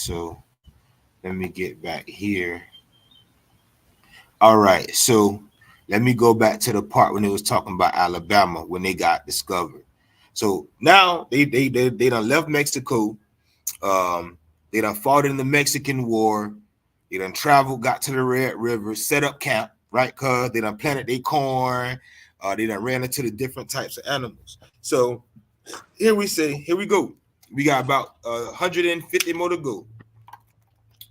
So let me get back here. All right, so let me go back to the part when it was talking about Alabama when they got discovered. So now they done left Mexico. They done fought in the Mexican War. They done traveled, got to the Red River, set up camp, right? Cause they done planted their corn. They done ran into the different types of animals. So here we go. We got about 150 more to go.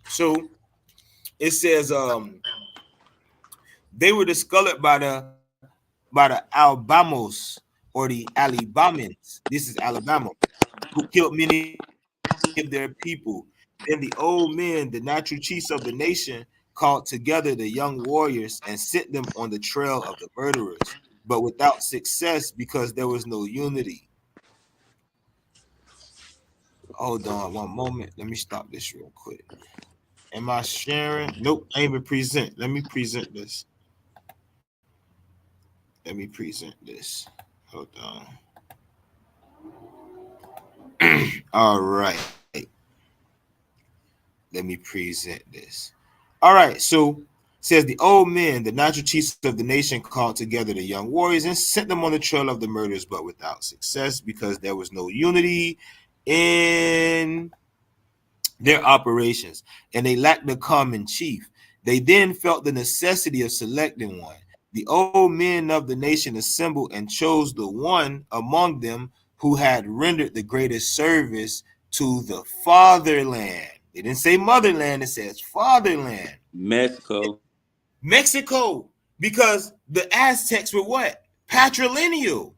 So it says they were discolored by the Albamos or the Alabamans. This is Alabama, who killed many of their people. Then the old men, the natural chiefs of the nation, called together the young warriors and sent them on the trail of the murderers, but without success because there was no unity. Hold on one moment. Let me stop this real quick. Am I sharing? Nope, I ain't even present. Let me present this. Let me present this. Hold on. All right. Let me present this. All right. So says the old men, the natural chiefs of the nation, called together the young warriors and sent them on the trail of the murders, but without success because there was no unity in their operations, and they lacked a common chief. They then felt the necessity of selecting one. The old men of the nation assembled and chose the one among them who had rendered the greatest service to the fatherland. They didn't say motherland, it says fatherland. Mexico. Mexico, because the Aztecs were what? Patrilineal.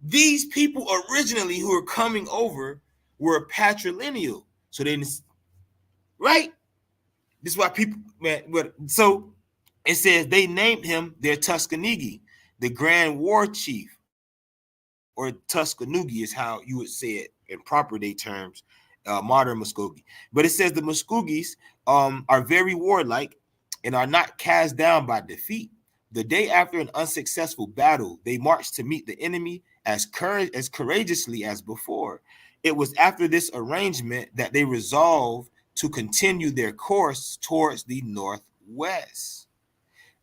These people originally who were coming over were patrilineal. So they didn't, right? This is why people, man. So it says they named him their Tuscanigi, the Grand War Chief, or Tuscanugi is how you would say it in proper day terms, modern Muskogee. But it says the Muskogees are very warlike and are not cast down by defeat. The day after an unsuccessful battle, they marched to meet the enemy as courageously as before. It was after this arrangement that they resolved to continue their course towards the northwest.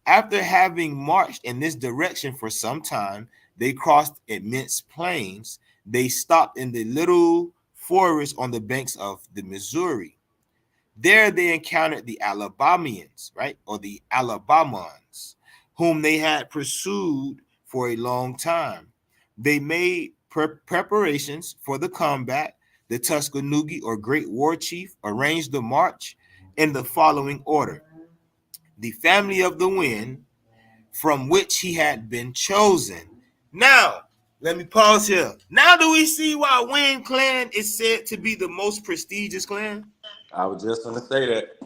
After having marched in this direction for some time, they crossed immense plains. They stopped in the little forest on the banks of the Missouri. There they encountered the Alabamians, right, or the Alabamans, whom they had pursued for a long time. They made preparations for the combat. The Tuscanoogie, or Great War Chief, arranged the march in the following order: the family of the wind, from which he had been chosen. Now, let me pause here. Now, do we see why Wind Clan is said to be the most prestigious clan? I was just gonna say that.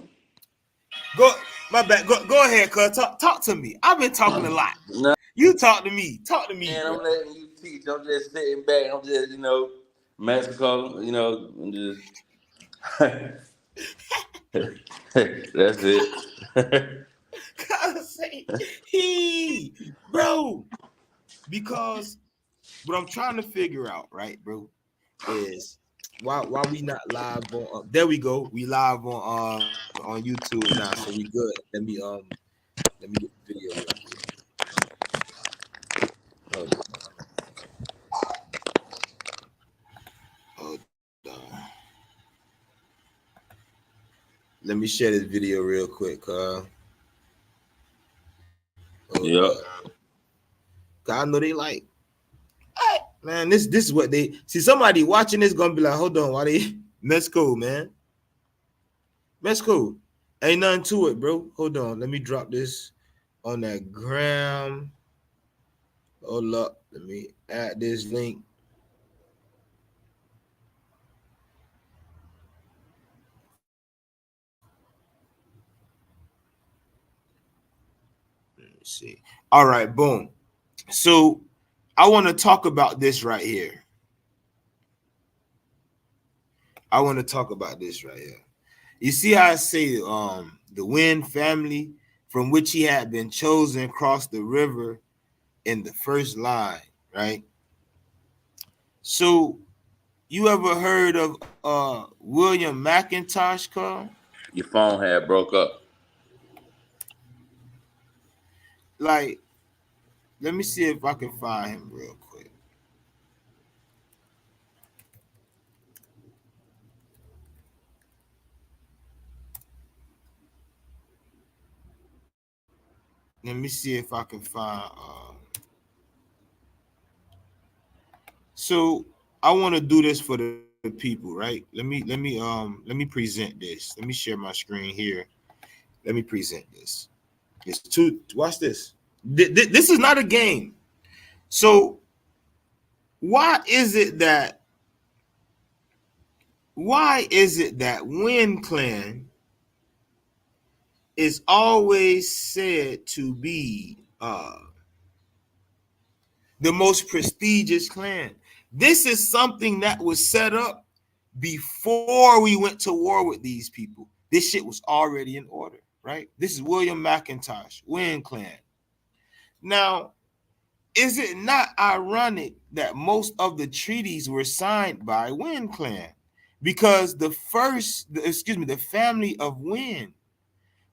Go, my bad. Go ahead, cuz. Talk to me. I've been talking a lot. No, You talk to me. Talk to me, man, bro. I'm letting you teach. I'm just sitting back. I'm just, Mexico. I'm just. That's it. Gotta say, bro, because what I'm trying to figure out, right, bro, is why we not live on there we go. We live on YouTube now, so we good. Let me get the video real quick. Hold hold on. Let me share this video real quick, hold Yep. up. Cause I know they like, hey, man, this is what they see. Somebody watching this gonna be like, hold on, why they Mexico, man? Mexico. Ain't nothing to it, bro. Hold on. Let me drop this on that gram. Hold up. Let me add this link. Let me see. All right, boom. So I want to talk about this right here. I want to talk about this right here. You see how I say the Wind family from which he had been chosen crossed the river in the first line, right? So You ever heard of William McIntosh, Carl? Your phone had broke up. Like, let me see if I can find him real quick. Let me see if I can find. So I want to do this for the people, right? Let me present this. Let me share my screen here. Let me present this. It's two. Watch this. This is not a game. So why is it that Wind Clan is always said to be the most prestigious clan? This is something that was set up before we went to war with these people. This shit was already in order, right? This is William McIntosh, Wind Clan. Now, is it not ironic that most of the treaties were signed by Wind Clan? Because the family of Wind,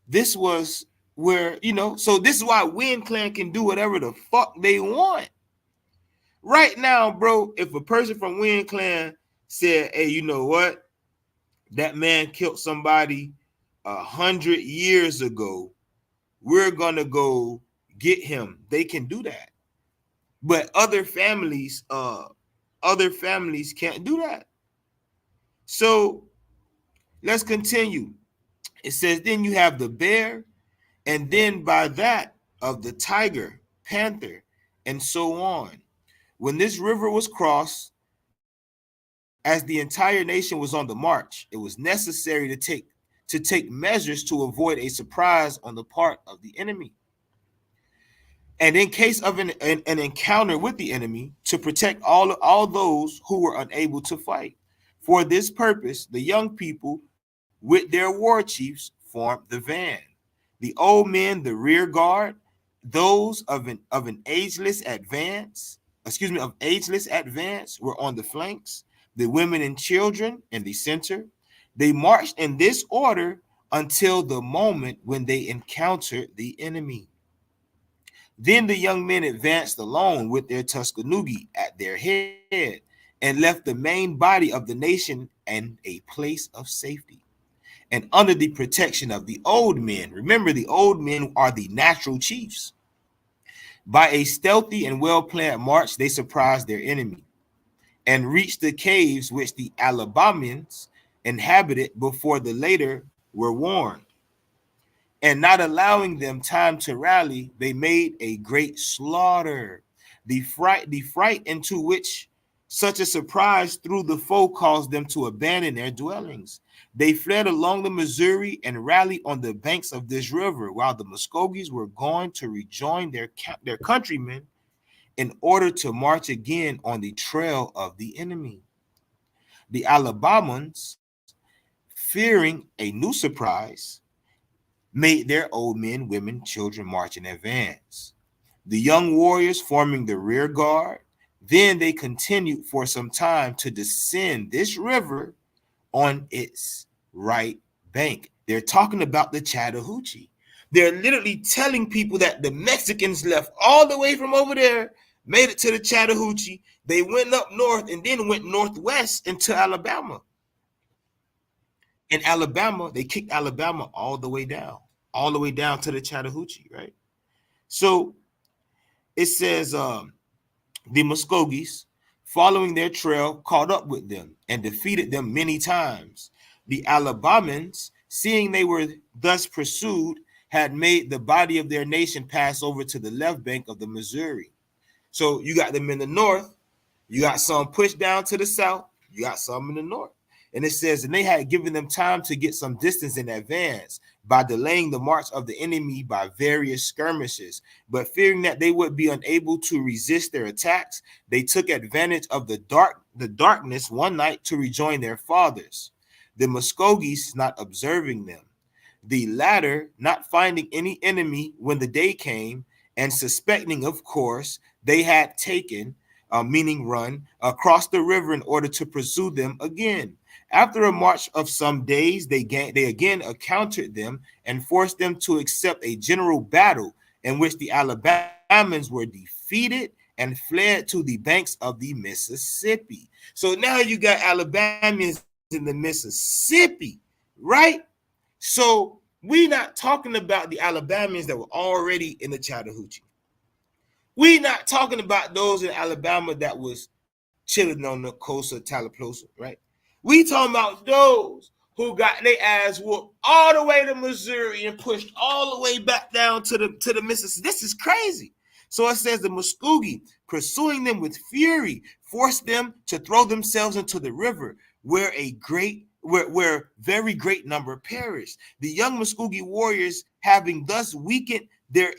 this was where, so this is why Wind Clan can do whatever the fuck they want. Right now, bro, if a person from Wind Clan said, hey, you know what? That man killed somebody 100 years ago. We're gonna go get him. They can do that. But other families can't do that. So let's continue. It says, then you have the bear, and then by that of the tiger, panther, and so on. When this river was crossed, as the entire nation was on the march, it was necessary to take measures to avoid a surprise on the part of the enemy. And in case of an encounter with the enemy, to protect all those who were unable to fight. For this purpose, the young people with their war chiefs formed the van. The old men, the rear guard, those of an ageless advance were on the flanks, the women and children in the center. They marched in this order until the moment when they encountered the enemy. Then the young men advanced alone with their Tuscanugi at their head and left the main body of the nation in a place of safety and under the protection of the old men. Remember, the old men are the natural chiefs. By a stealthy and well-planned march, they surprised their enemy and reached the caves which the Alabamians inhabited before the later were warned. And not allowing them time to rally, they made a great slaughter. The fright into which such a surprise threw the foe caused them to abandon their dwellings. They fled along the Missouri and rallied on the banks of this river, while the Muskogees were going to rejoin their countrymen in order to march again on the trail of the enemy. The Alabamans, fearing a new surprise, made their old men, women, children march in advance, the young warriors forming the rear guard. Then they continued for some time to descend this river on its right bank. They're talking about the Chattahoochee. They're literally telling people that the Mexicans left all the way from over there, made it to the Chattahoochee. They went up north and then went northwest into Alabama. In Alabama, they kicked Alabama all the way down to the Chattahoochee, right? So it says the Muskogees, following their trail, caught up with them and defeated them many times. The Alabamans, seeing they were thus pursued, had made the body of their nation pass over to the left bank of the Missouri. So you got them in the north, you got some pushed down to the south, you got some in the north. And it says, and they had given them time to get some distance in advance by delaying the march of the enemy by various skirmishes. But fearing that they would be unable to resist their attacks, they took advantage of the darkness one night to rejoin their fathers, the Muskogees not observing them. The latter, not finding any enemy when the day came, and suspecting, of course, they had taken meaning run, across the river in order to pursue them again. After a march of some days, they again encountered them and forced them to accept a general battle in which the Alabamans were defeated and fled to the banks of the Mississippi. So now you got Alabamians in the Mississippi, right? So we not talking about the Alabamians that were already in the Chattahoochee. We not talking about those in Alabama that was chilling on the coast of Tallapoosa, right? We talking about those who got their ass whooped all the way to Missouri and pushed all the way back down to the Mississippi. This is crazy. So it says the Muskogee, pursuing them with fury, forced them to throw themselves into the river, where very great number perished. The young Muskogee warriors, having thus weakened their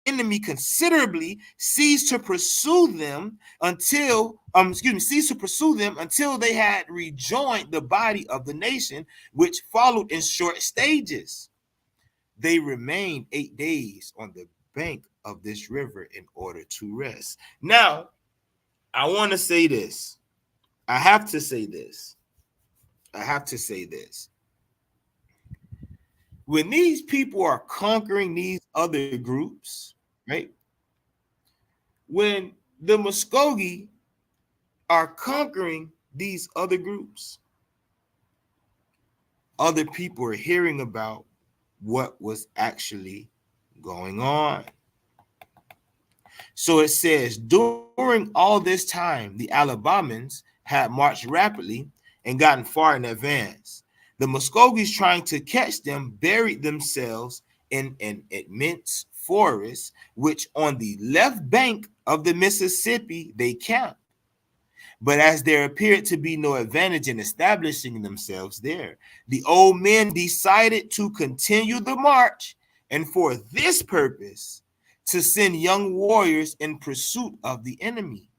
enemy considerably, ceased to pursue them until they had rejoined the body of the nation, which followed in short stages. They remained 8 days on the bank of this river in order to rest. Now, I want to say this. I have to say this. When these people are conquering these other groups, right? When the Muskogee are conquering these other groups, other people are hearing about what was actually going on. So it says, during all this time, the Alabamans had marched rapidly and gotten far in advance. The Muskogees, trying to catch them, buried themselves in an immense forest, which on the left bank of the Mississippi they camped. But as there appeared to be no advantage in establishing themselves there, the old men decided to continue the march, and for this purpose, to send young warriors in pursuit of the enemy.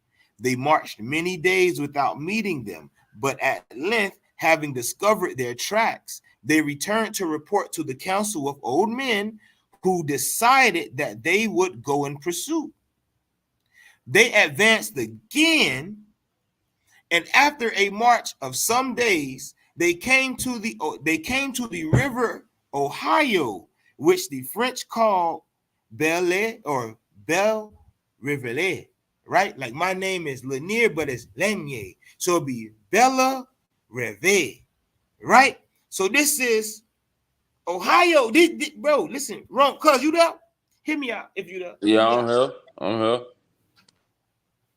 They marched many days without meeting them, but at length, having discovered their tracks, they returned to report to the council of old men, who decided that they would go in pursuit. They advanced again, and after a march of some days, they came to the river Ohio, which the French call Belle or Belle Riviere, right? Like my name is Lanier, but it's Lanier. So it'll be Bella Riviere, right? So this is Ohio. Bro, listen, wrong, cuz you there? Hear me out if you there. Hear Yeah, me I'm out. here. I'm here.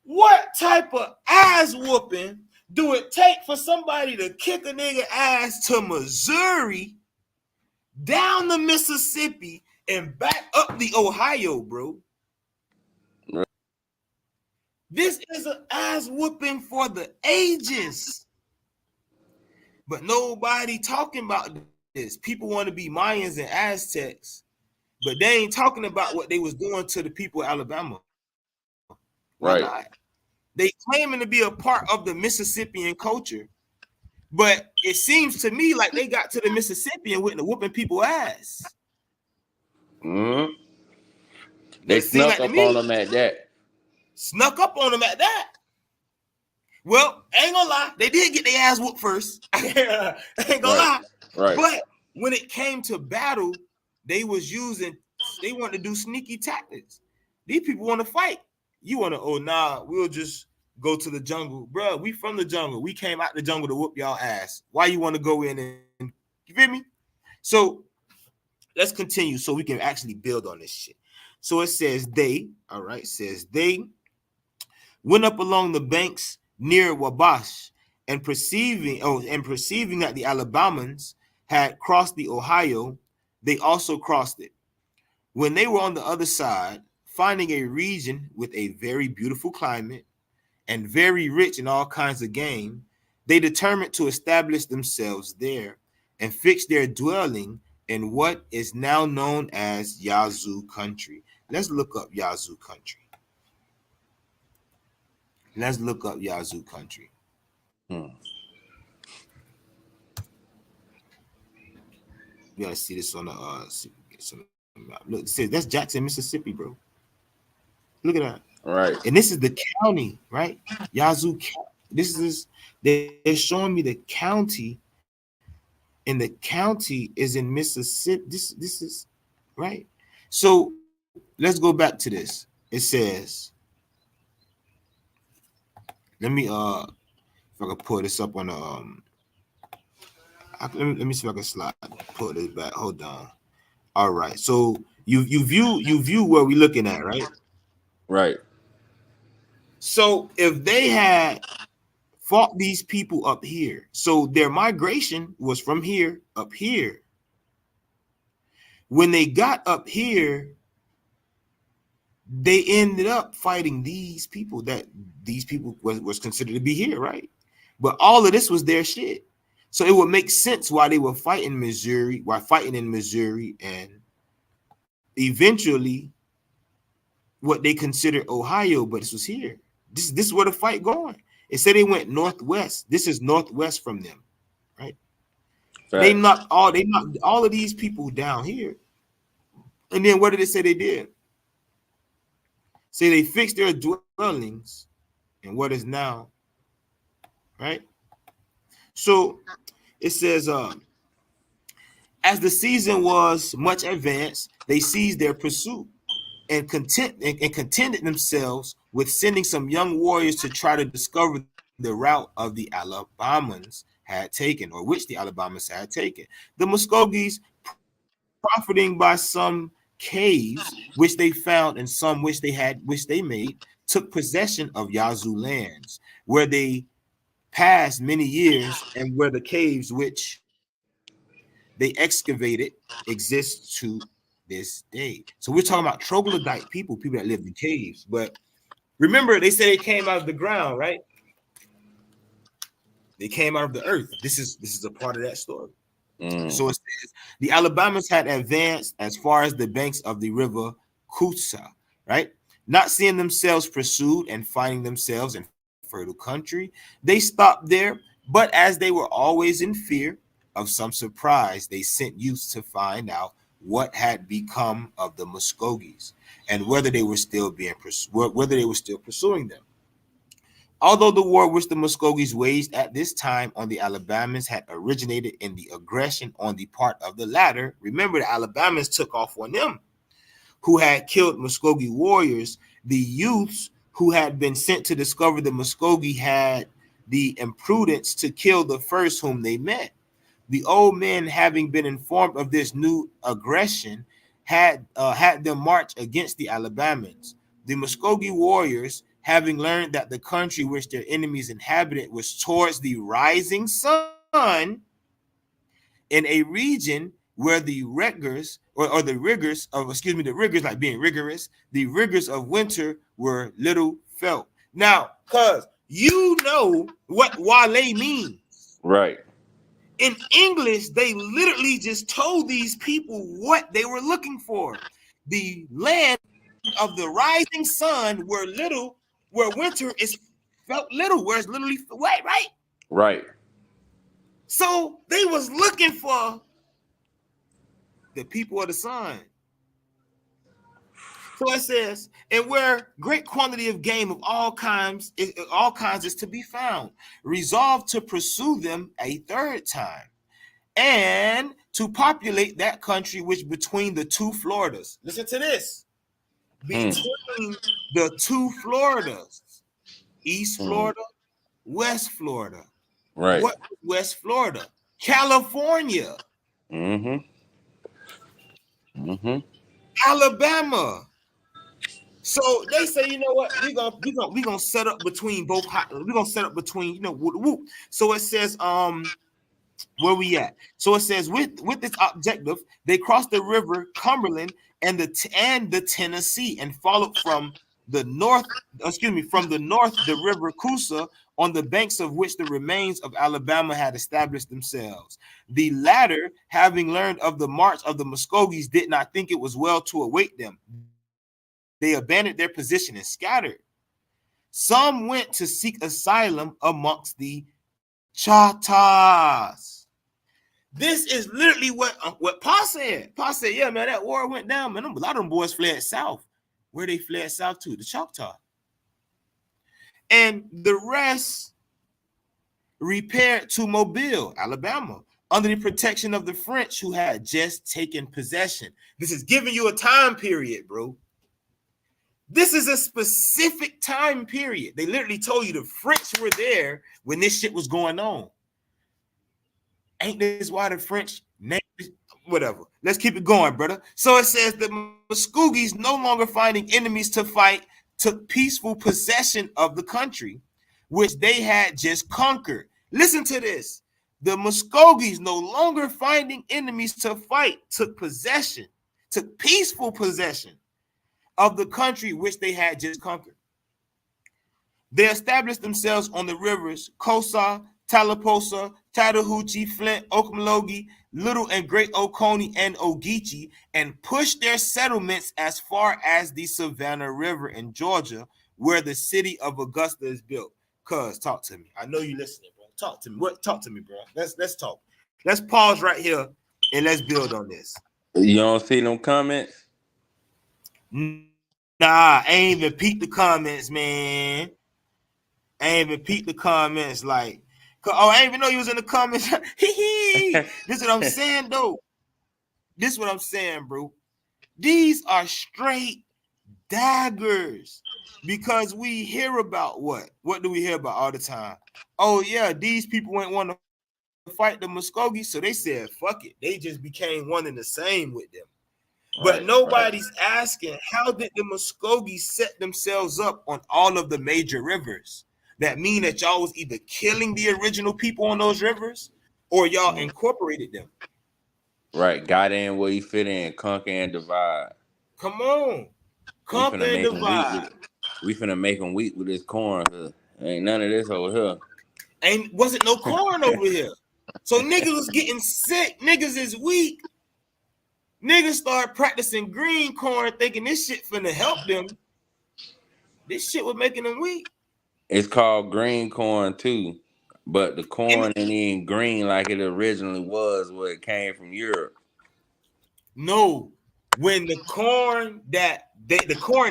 What type of ass whooping do it take for somebody to kick a nigga ass to Missouri, down the Mississippi, and back up the Ohio, bro? This is an ass whooping for the ages. But nobody talking about this. People want to be Mayans and Aztecs, but they ain't talking about what they was doing to the people of Alabama. They not. Right. They claiming to be a part of the Mississippian culture, but it seems to me like they got to the Mississippi and went to whooping people ass. Mm-hmm. They That seemed snuck like to up on me. them at that. Snuck up on them at that. Well, ain't gonna lie, they did get their ass whooped first. Ain't gonna Right. lie. Right. But when it came to battle, they wanted to do sneaky tactics. These people want to fight. You want to, oh nah, we'll just go to the jungle. Bro, we from the jungle. We came out the jungle to whoop y'all ass. Why you want to go in and, you feel me? So let's continue so we can actually build on this shit. So it says they, all right, says they went up along the banks near Wabash, and perceiving that the Alabamans had crossed the Ohio, they also crossed it. When they were on the other side, finding a region with a very beautiful climate and very rich in all kinds of game, they determined to establish themselves there and fix their dwelling in what is now known as Yazoo country. Let's look up Yazoo country. Let's look up Yazoo country. Hmm. You gotta see this on the map. Look, it says that's Jackson, Mississippi, bro. Look at that. Right. And this is the county, right? Yazoo. This is they're showing me the county, and the county is in Mississippi. This is right. So let's go back to this. It says, let me if I can pull this up on the let me see if I can slide pull this back. Hold on. All right. So you view where we looking at, right? Right. So if they had fought these people up here, so their migration was from here up here. When they got up here, they ended up fighting these people that these people was considered to be here, right? But all of this was their shit. So it would make sense why they were fighting Missouri, why fighting in Missouri, and eventually what they considered Ohio, but this was here. This is where the fight going. It said they went northwest. This is northwest from them, right? Facts. They knocked all of these people down here. And then what did it say they did? Say they fixed their dwellings and what is now, right? So it says, as the season was much advanced, they ceased their pursuit and contented themselves with sending some young warriors to try to discover the route of the Alabamans had taken, or which the Alabamans had taken. The Muskogees, profiting by some caves which they found and some which they made, took possession of Yazoo lands, where they passed many years, and where the caves which they excavated exist to this day. So we're talking about troglodyte people that lived in caves. But remember, they said they came out of the ground, right? They came out of the earth. This is a part of that story. Mm. So it says the Alabamans had advanced as far as the banks of the river Coosa, right? Not seeing themselves pursued and finding themselves in fertile country, they stopped there. But as they were always in fear of some surprise, they sent youths to find out what had become of the Muskogees and whether they were still pursuing them. Although the war which the Muskogees waged at this time on the Alabamans had originated in the aggression on the part of the latter, remember the Alabamans took off on them, who had killed Muskogee warriors. The youths who had been sent to discover the Muskogee had the imprudence to kill the first whom they met. The old men, having been informed of this new aggression, had them march against the Alabamans. The Muskogee warriors, having learned that the country which their enemies inhabited was towards the rising sun, in a region where the rigors or the rigors of the rigors like being rigorous, the rigors of winter were little felt. Now, cuz you know what Guale means. Right. In English, they literally just told these people what they were looking for. The land of the rising sun where winter is felt little, where it's literally wet, right? Right. So they was looking for the people of the sun. So it says, and where great quantity of game of all kinds is to be found, resolved to pursue them a third time, and to populate that country which between the two Floridas. Listen to this. Mm. Between the two Floridas, East Mm. Florida, West Florida. Right. What is West Florida? California, Mm-hmm. Mm-hmm. Alabama. So they say, you know what? We're gonna set up between both. We're gonna set up between whoop. So it says where we at? So it says with this objective, they crossed the river Cumberland and the Tennessee and followed from the north the river Coosa, on the banks of which the remains of Alabama had established themselves. The latter, having learned of the march of the Muskogees, did not think it was well to await them. They abandoned their position and scattered. Some went to seek asylum amongst the Choctaws. This is literally what Pa said. Pa said, yeah, man, that war went down, man. A lot of them boys fled south. Where they fled south to? The Choctaw. and the rest repaired to Mobile, Alabama, under the protection of the French who had just taken possession. This is giving you a time period, bro. This is a specific time period. They literally told you the French were there when this shit was going on. Ain't this why the French named whatever? Let's keep it going, brother. So it says the Muskogees, no longer finding enemies to fight, took peaceful possession of the country, which they had just conquered. Listen to this. The Muskogees, no longer finding enemies to fight, took peaceful possession of the country which they had just conquered. They established themselves on the rivers Cosa, Tallapoosa, Chattahoochee, Flint, Ocmulgee, Little and Great Oconee, and Ogeechee, and pushed their settlements as far as the Savannah River in Georgia, where the city of Augusta is built. Cuz, talk to me. I know you listening, bro. Talk to me. Talk to me, bro. Let's talk. Let's pause right here and let's build on this. You don't see them comments? Nah, I ain't even peep the comments, man. I ain't even peep the comments. Like, oh, I didn't even know you was in the comments. This is what I'm saying, though. This is what I'm saying, bro. These are straight daggers because we hear about what? What do we hear about all the time? Oh, yeah, these people ain't want to fight the Muskogee, so they said, fuck it. They just became one and the same with them. But Right, nobody's asking, how did the Muskogees set themselves up on all of the major rivers? That mean that y'all was either killing the original people on those rivers or y'all incorporated them. right. Got in where you fit in, conquer and divide. Come on. We Conquer finna and make them weak with divide. it. We finna make them weak with this corn here. Ain't none of this over Wasn't no corn over here. So niggas was getting sick. Niggas is weak. Niggas start practicing green corn thinking this shit finna help them. This shit was making them weak. It's called green corn too, but the And corn ain't even green like it originally was where it came from Europe. no, when the corn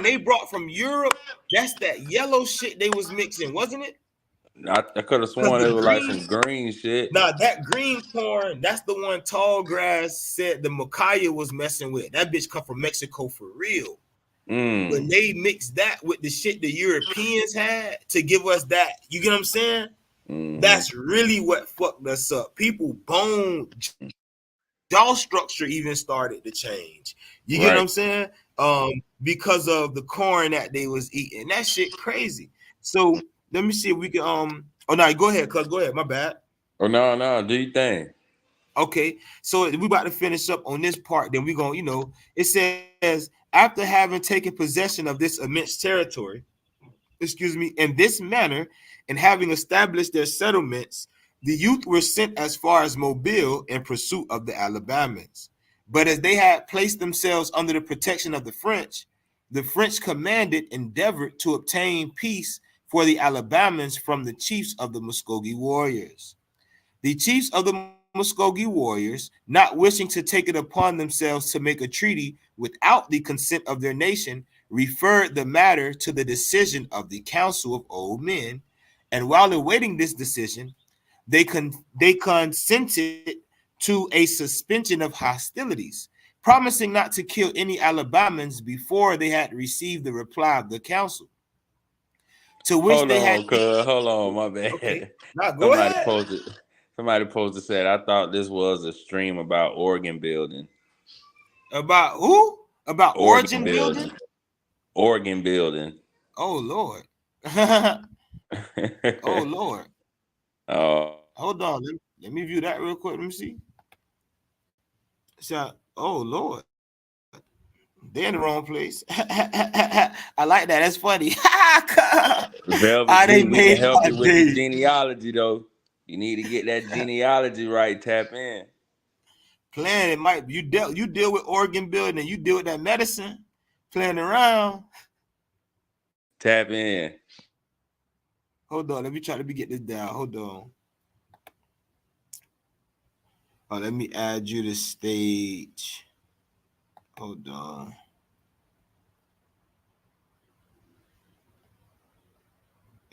they brought from Europe, that's that yellow shit they was mixing, wasn't it? I could have Because sworn the it was like green, some green shit. now that green corn, that's the one Tall Grass said the Macaya was messing with. That bitch come from Mexico for real. When Mm. they mixed that with the shit the Europeans had to give us that, you get what I'm saying? Mm-hmm. That's really what fucked us up. People bone jaw structure even started to change. You get what Right. I'm saying? Because of the corn that they was eating. That shit crazy. So let me see if we can oh no, go ahead, cuz go ahead. My bad. Oh no, do you think? Okay, so we about to finish up on this part. Then we gonna, it says after having taken possession of this immense territory, in this manner, and having established their settlements, the youth were sent as far as Mobile in pursuit of the Alabamans. But as they had placed themselves under the protection of the French commanded endeavored to obtain peace for the Alabamans from the chiefs of the Muskogee warriors. The chiefs of the Muskogee warriors, not wishing to take it upon themselves to make a treaty without the consent of their nation, referred the matter to the decision of the Council of Old Men, and while awaiting this decision, they consented to a suspension of hostilities, promising not to kill any Alabamans before they had received the reply of the council, to which Hold they had. on, cuz. Hold on, my Okay, bad. now go Somebody ahead. posted. Somebody posted said I thought this was a stream about organ building. About who? About Organ origin building? building. Organ building. Oh Lord. Oh Lord. Oh, Hold on. Let me view that real quick. Let me see. Oh Lord. They're in the wrong place. I like that. That's funny. Velvet How they G, we can made help my you with the day. genealogy though. You need to get that genealogy right. Tap in. Playing it might you deal with organ building and you deal with that medicine. Playing around. Tap in. Hold on. Let me try to get this down. Hold on. Oh, let me add you to stage. Hold on.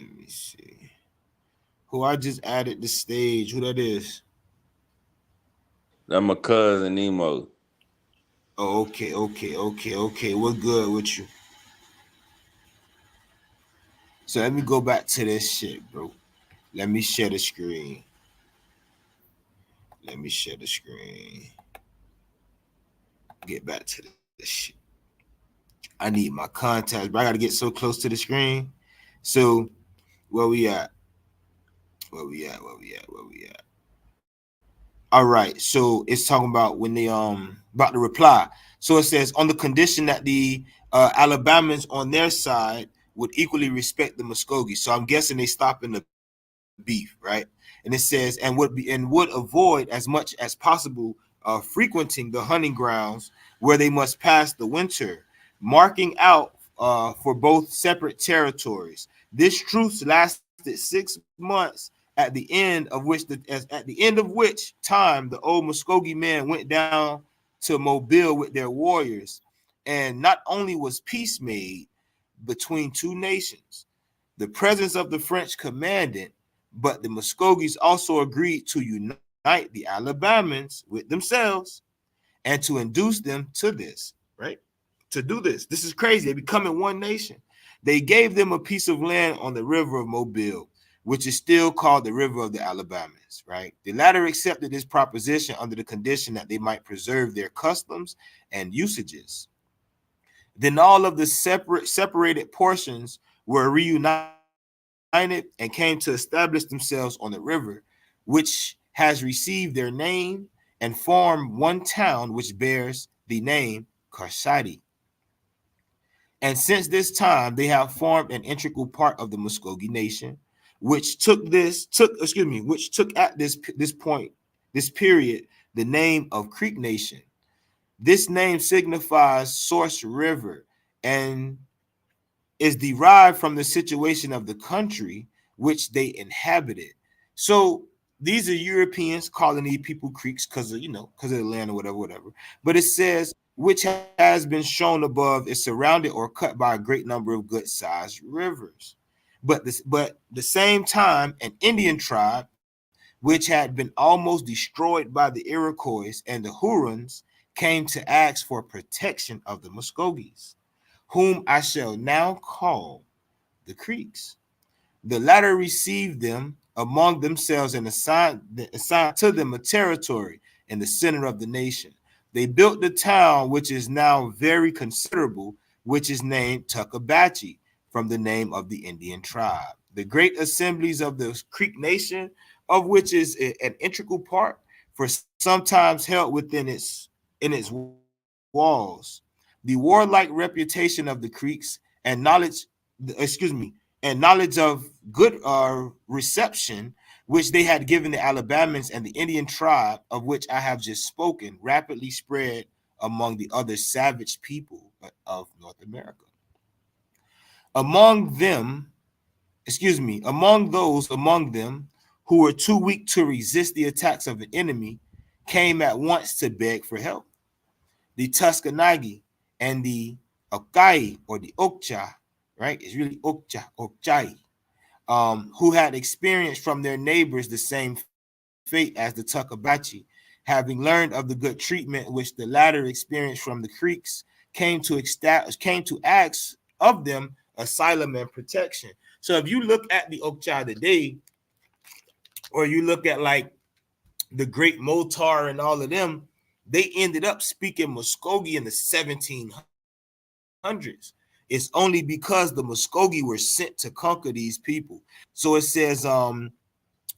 Let me see. Who I just added the stage. Who that is? That's my cousin Nemo. Oh, okay. What good with you? So let me go back to this shit, bro. Let me share the screen. Let me share the screen. Get back to this shit. I need my contacts, but I gotta get so close to the screen. So where we at? Where we at? All right. So it's talking about when they about the reply. So it says on the condition that the Alabamans on their side would equally respect the Muskogee. So I'm guessing they stopping the beef, right? And it says and would avoid as much as possible frequenting the hunting grounds where they must pass the winter, marking out for both separate territories. This truce lasted 6 months at the end of which time the old Muskogee men went down to Mobile with their warriors, and not only was peace made between two nations, the presence of the French commandant, but the Muskogees also agreed to unite the Alabamans with themselves and to induce them to this, right? To do this. This is crazy. They're becoming one nation. They gave them a piece of land on the river of Mobile, which is still called the River of the Alabamans, right? The latter accepted this proposition under the condition that they might preserve their customs and usages. Then all of the separated portions were reunited and came to establish themselves on the river, which has received their name and form one town which bears the name Karsadi. And since this time, they have formed an integral part of the Muskogee Nation, which took at this period, the name of Creek Nation. This name signifies source river and is derived from the situation of the country which they inhabited. So these are Europeans calling these people creeks because of the land or whatever. But it says which has been shown above is surrounded or cut by a great number of good-sized rivers. But the same time, an Indian tribe which had been almost destroyed by the Iroquois and the Hurons came to ask for protection of the Muskogees, whom I shall now call the Creeks. The latter received them among themselves and assigned to them a territory in the center of the nation. They built the town, which is now very considerable, which is named Tuckabatchee, from the name of the Indian tribe. The great assemblies of the Creek Nation, of which is an integral part, for sometimes held within its walls. The warlike reputation of the Creeks and knowledge of good reception which they had given the Alabamans and the Indian tribe of which I have just spoken rapidly spread among the other savage people of North America. Among them, among them who were too weak to resist the attacks of an enemy came at once to beg for help. The Tuscanagi and the Okai or the Okcha, right? It's really Okchai, who had experienced from their neighbors the same fate as the Tuckabatchee, having learned of the good treatment which the latter experienced from the Creeks, came to ask of them asylum and protection. So if you look at the Okchai today, or you look at like the Great Motar and all of them, they ended up speaking Muskogee in the 1700s. It's only because the Muskogee were sent to conquer these people. So it says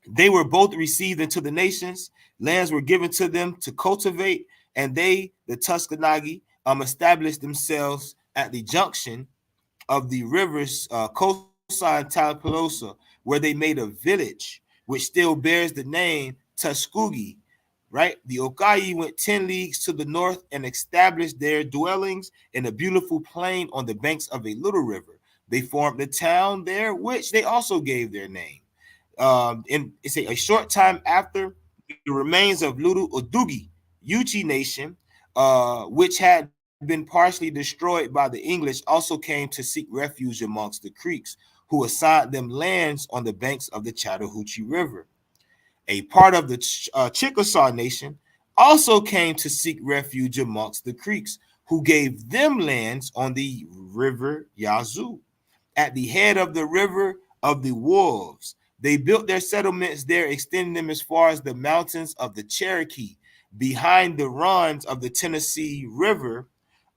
they were both received into the nations, lands were given to them to cultivate, and they, the Tuscanagi, established themselves at the junction of the rivers Cosa and Talapalosa, where they made a village which still bears the name Tuskegee, right? The Okai went 10 leagues to the north and established their dwellings in a beautiful plain on the banks of a little river. They formed a town there, which they also gave their name. In it's a short time after, the remains of Little Odugi, Yuchi Nation, which had been partially destroyed by the English, also came to seek refuge amongst the Creeks, who assigned them lands on the banks of the Chattahoochee River. A part of the Chickasaw Nation also came to seek refuge amongst the Creeks, who gave them lands on the river Yazoo. At the head of the river of the Wolves, they built their settlements there, extending them as far as the mountains of the Cherokee, behind the runs of the Tennessee River,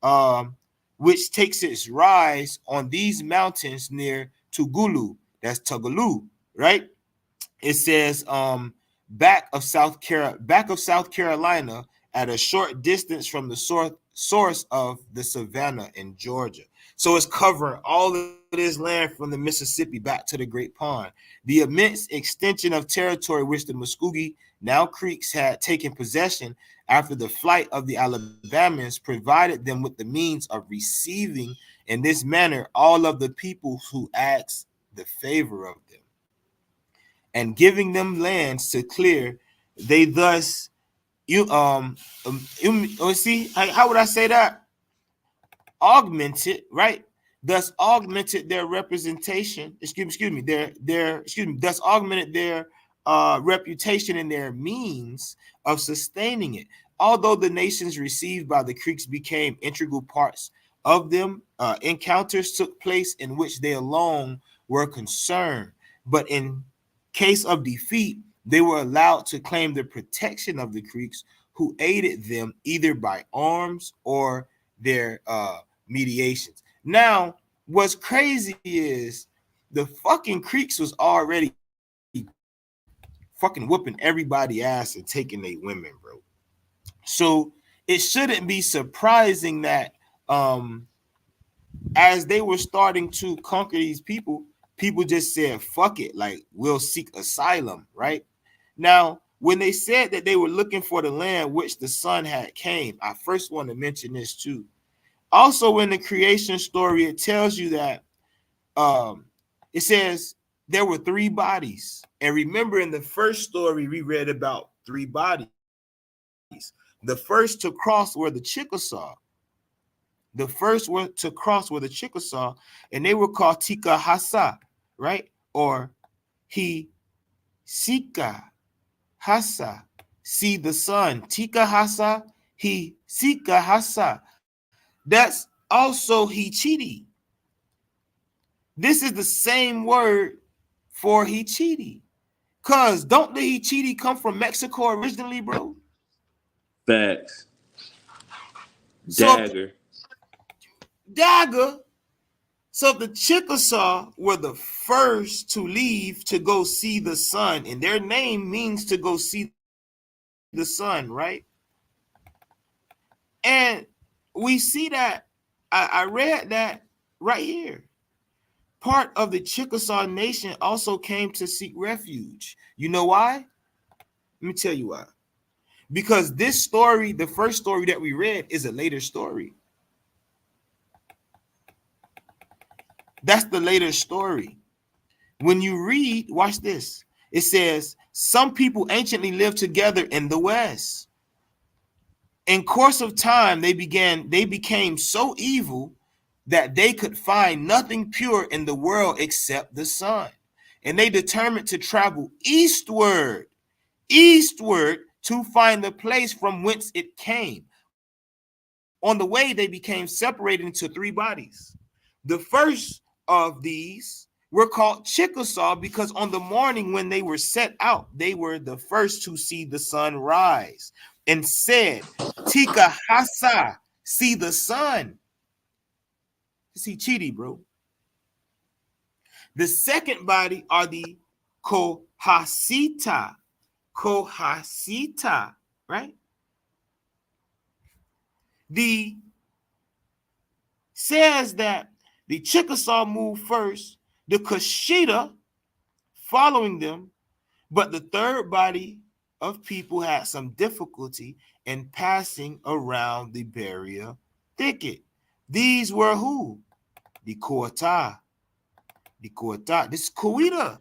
um, which takes its rise on these mountains near Tugulu. That's Tugaloo, right? It says back of South Carolina, at a short distance from the source of the Savannah in Georgia. So it's covering all of this land from the Mississippi back to the Great Pond. The immense extension of territory which the Muskogee, now Creeks, had taken possession after the flight of the Alabamians provided them with the means of receiving in this manner all of the people who asked the favor of them, and giving them lands to clear. They thus see, how would I say that? Augmented, right? Thus augmented their representation. Excuse me. Thus augmented their reputation and their means of sustaining it. Although the nations received by the Creeks became integral parts of them, encounters took place in which they alone were concerned. But in case of defeat, they were allowed to claim the protection of the Creeks, who aided them either by arms or their mediations. Now, what's crazy is the fucking Creeks was already fucking whooping everybody ass and taking their women, bro. So it shouldn't be surprising that as they were starting to conquer these people, people just said, fuck it, like we'll seek asylum, right? Now, when they said that they were looking for the land which the sun had came, I first want to mention this too. Also, in the creation story, it tells you that it says there were three bodies. And remember, in the first story, we read about three bodies. The first to cross were the Chickasaw. The first were to cross were the Chickasaw, and they were called Tika Hasa, right? Or he Sika Hasa, see the sun. Tika Hasa, he Sika Hasa. That's also Hichiti. This is the same word for Hichiti. Cause don't the Hichiti come from Mexico originally, bro? Facts. So Dagger. Dagger. So the Chickasaw were the first to leave to go see the sun, and their name means to go see the sun, right? And we see that I read that right here. Part of the Chickasaw Nation also came to seek refuge. You know why? Let me tell you why. Because this story, the first story that we read, is a later story. That's the later story. When you read, watch this. It says, some people anciently lived together in the West. In course of time, they became so evil that they could find nothing pure in the world except the sun. And they determined to travel eastward to find the place from whence it came. On the way, they became separated into three bodies. The first of these were called Chickasaw because on the morning when they were set out, they were the first to see the sun rise and said, Tika Hasa, see the sun. See Chidi, bro. The second body are the Kohasita. Kohasita, right? The says that the Chickasaw moved first, the Kushita following them, but the third body of people had some difficulty in passing around the barrier thicket. These were who? The Kuata. The Kuata. This is Kuita.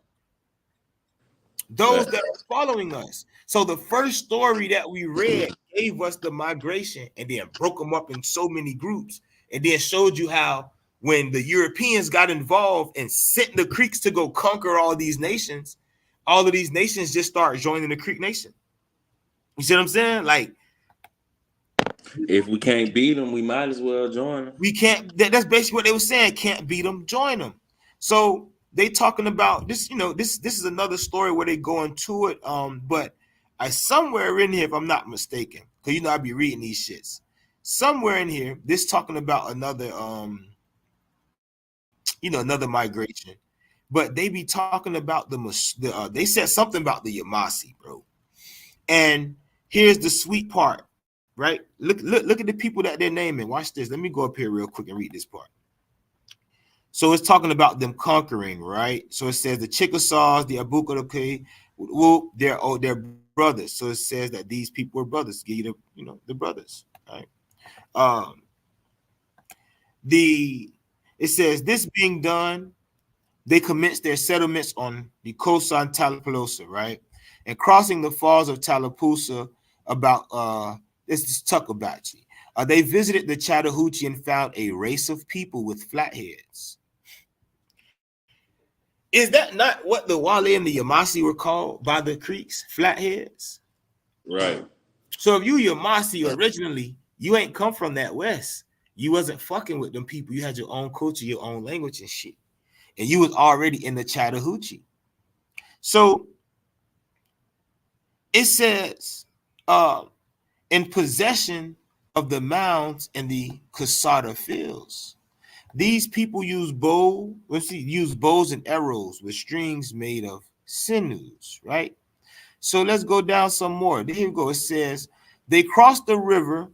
Those that are following us. So the first story that we read gave us the migration and then broke them up in so many groups and then showed you how when the Europeans got involved and sent the Creeks to go conquer all of these nations just start joining the Creek Nation. You see what I'm saying? Like, If we can't beat them, we might as well join them. we can't. That's basically what they were saying. Can't beat them, join them. So they talking about this. This is another story where they go into it. But I somewhere in here, if I'm not mistaken, because I be reading these shits. Somewhere in here, this talking about another another migration, but they be talking about they said something about the Yamasi, bro. And here's the sweet part, right? Look at the people that they're naming. Watch this. Let me go up here real quick and read this part. So it's talking about them conquering, right? So it says the Chickasaws, the Abuka, well, they're brothers. So it says that these people were brothers. Give you the brothers, right? Um, it says this being done, they commenced their settlements on the coast on Tallapoosa, right? And crossing the falls of Tallapoosa about this is Tuckabatchee. They visited the Chattahoochee and found a race of people with flatheads. Is that not what the Guale and the Yamasi were called by the Creeks? Flatheads? Right. So if you Yamasi originally, you ain't come from that west. You wasn't fucking with them people. You had your own culture, your own language and shit. And you was already in the Chattahoochee. So it says in possession of the mounds and the Casada fields. These people use bows and arrows with strings made of sinews, right? So let's go down some more. There you go. It says they crossed the river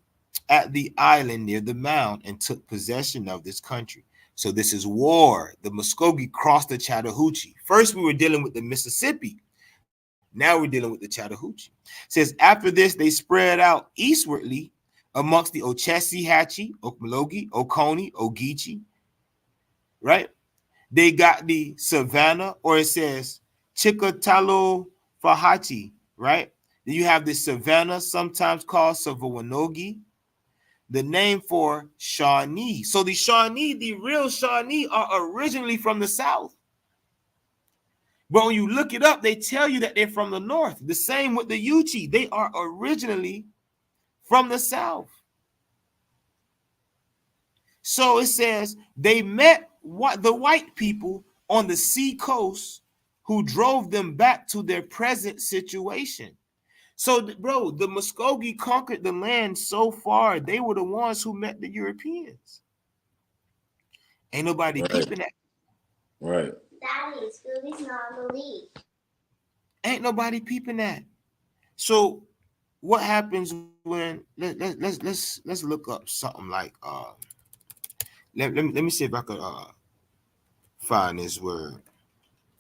at the island near the mound and took possession of this country. So this is war. The Muskogee crossed the Chattahoochee. First, we were dealing with the Mississippi. Now we're dealing with the Chattahoochee. It says after this, they spread out eastwardly amongst the Ochese Hatchie, Okmulgee, Oconee, Ogeechee, right? They got the Savannah, or it says Chicatalo Fahachi, right? Then you have the Savannah, sometimes called Savawanogi, the name for Shawnee. So the Shawnee, the real Shawnee, are originally from the South. But when you look it up, they tell you that they're from the North. The same with the Yuchi. They are originally from the South. So it says they met the white people on the sea coast who drove them back to their present situation. So, bro, the Muskogee conquered the land so far. They were the ones who met the Europeans. Ain't nobody peeping that. Right. Daddy, Scooby's not in the league. Ain't nobody peeping that. So, what happens when let's look up something like let me see if I could find this word.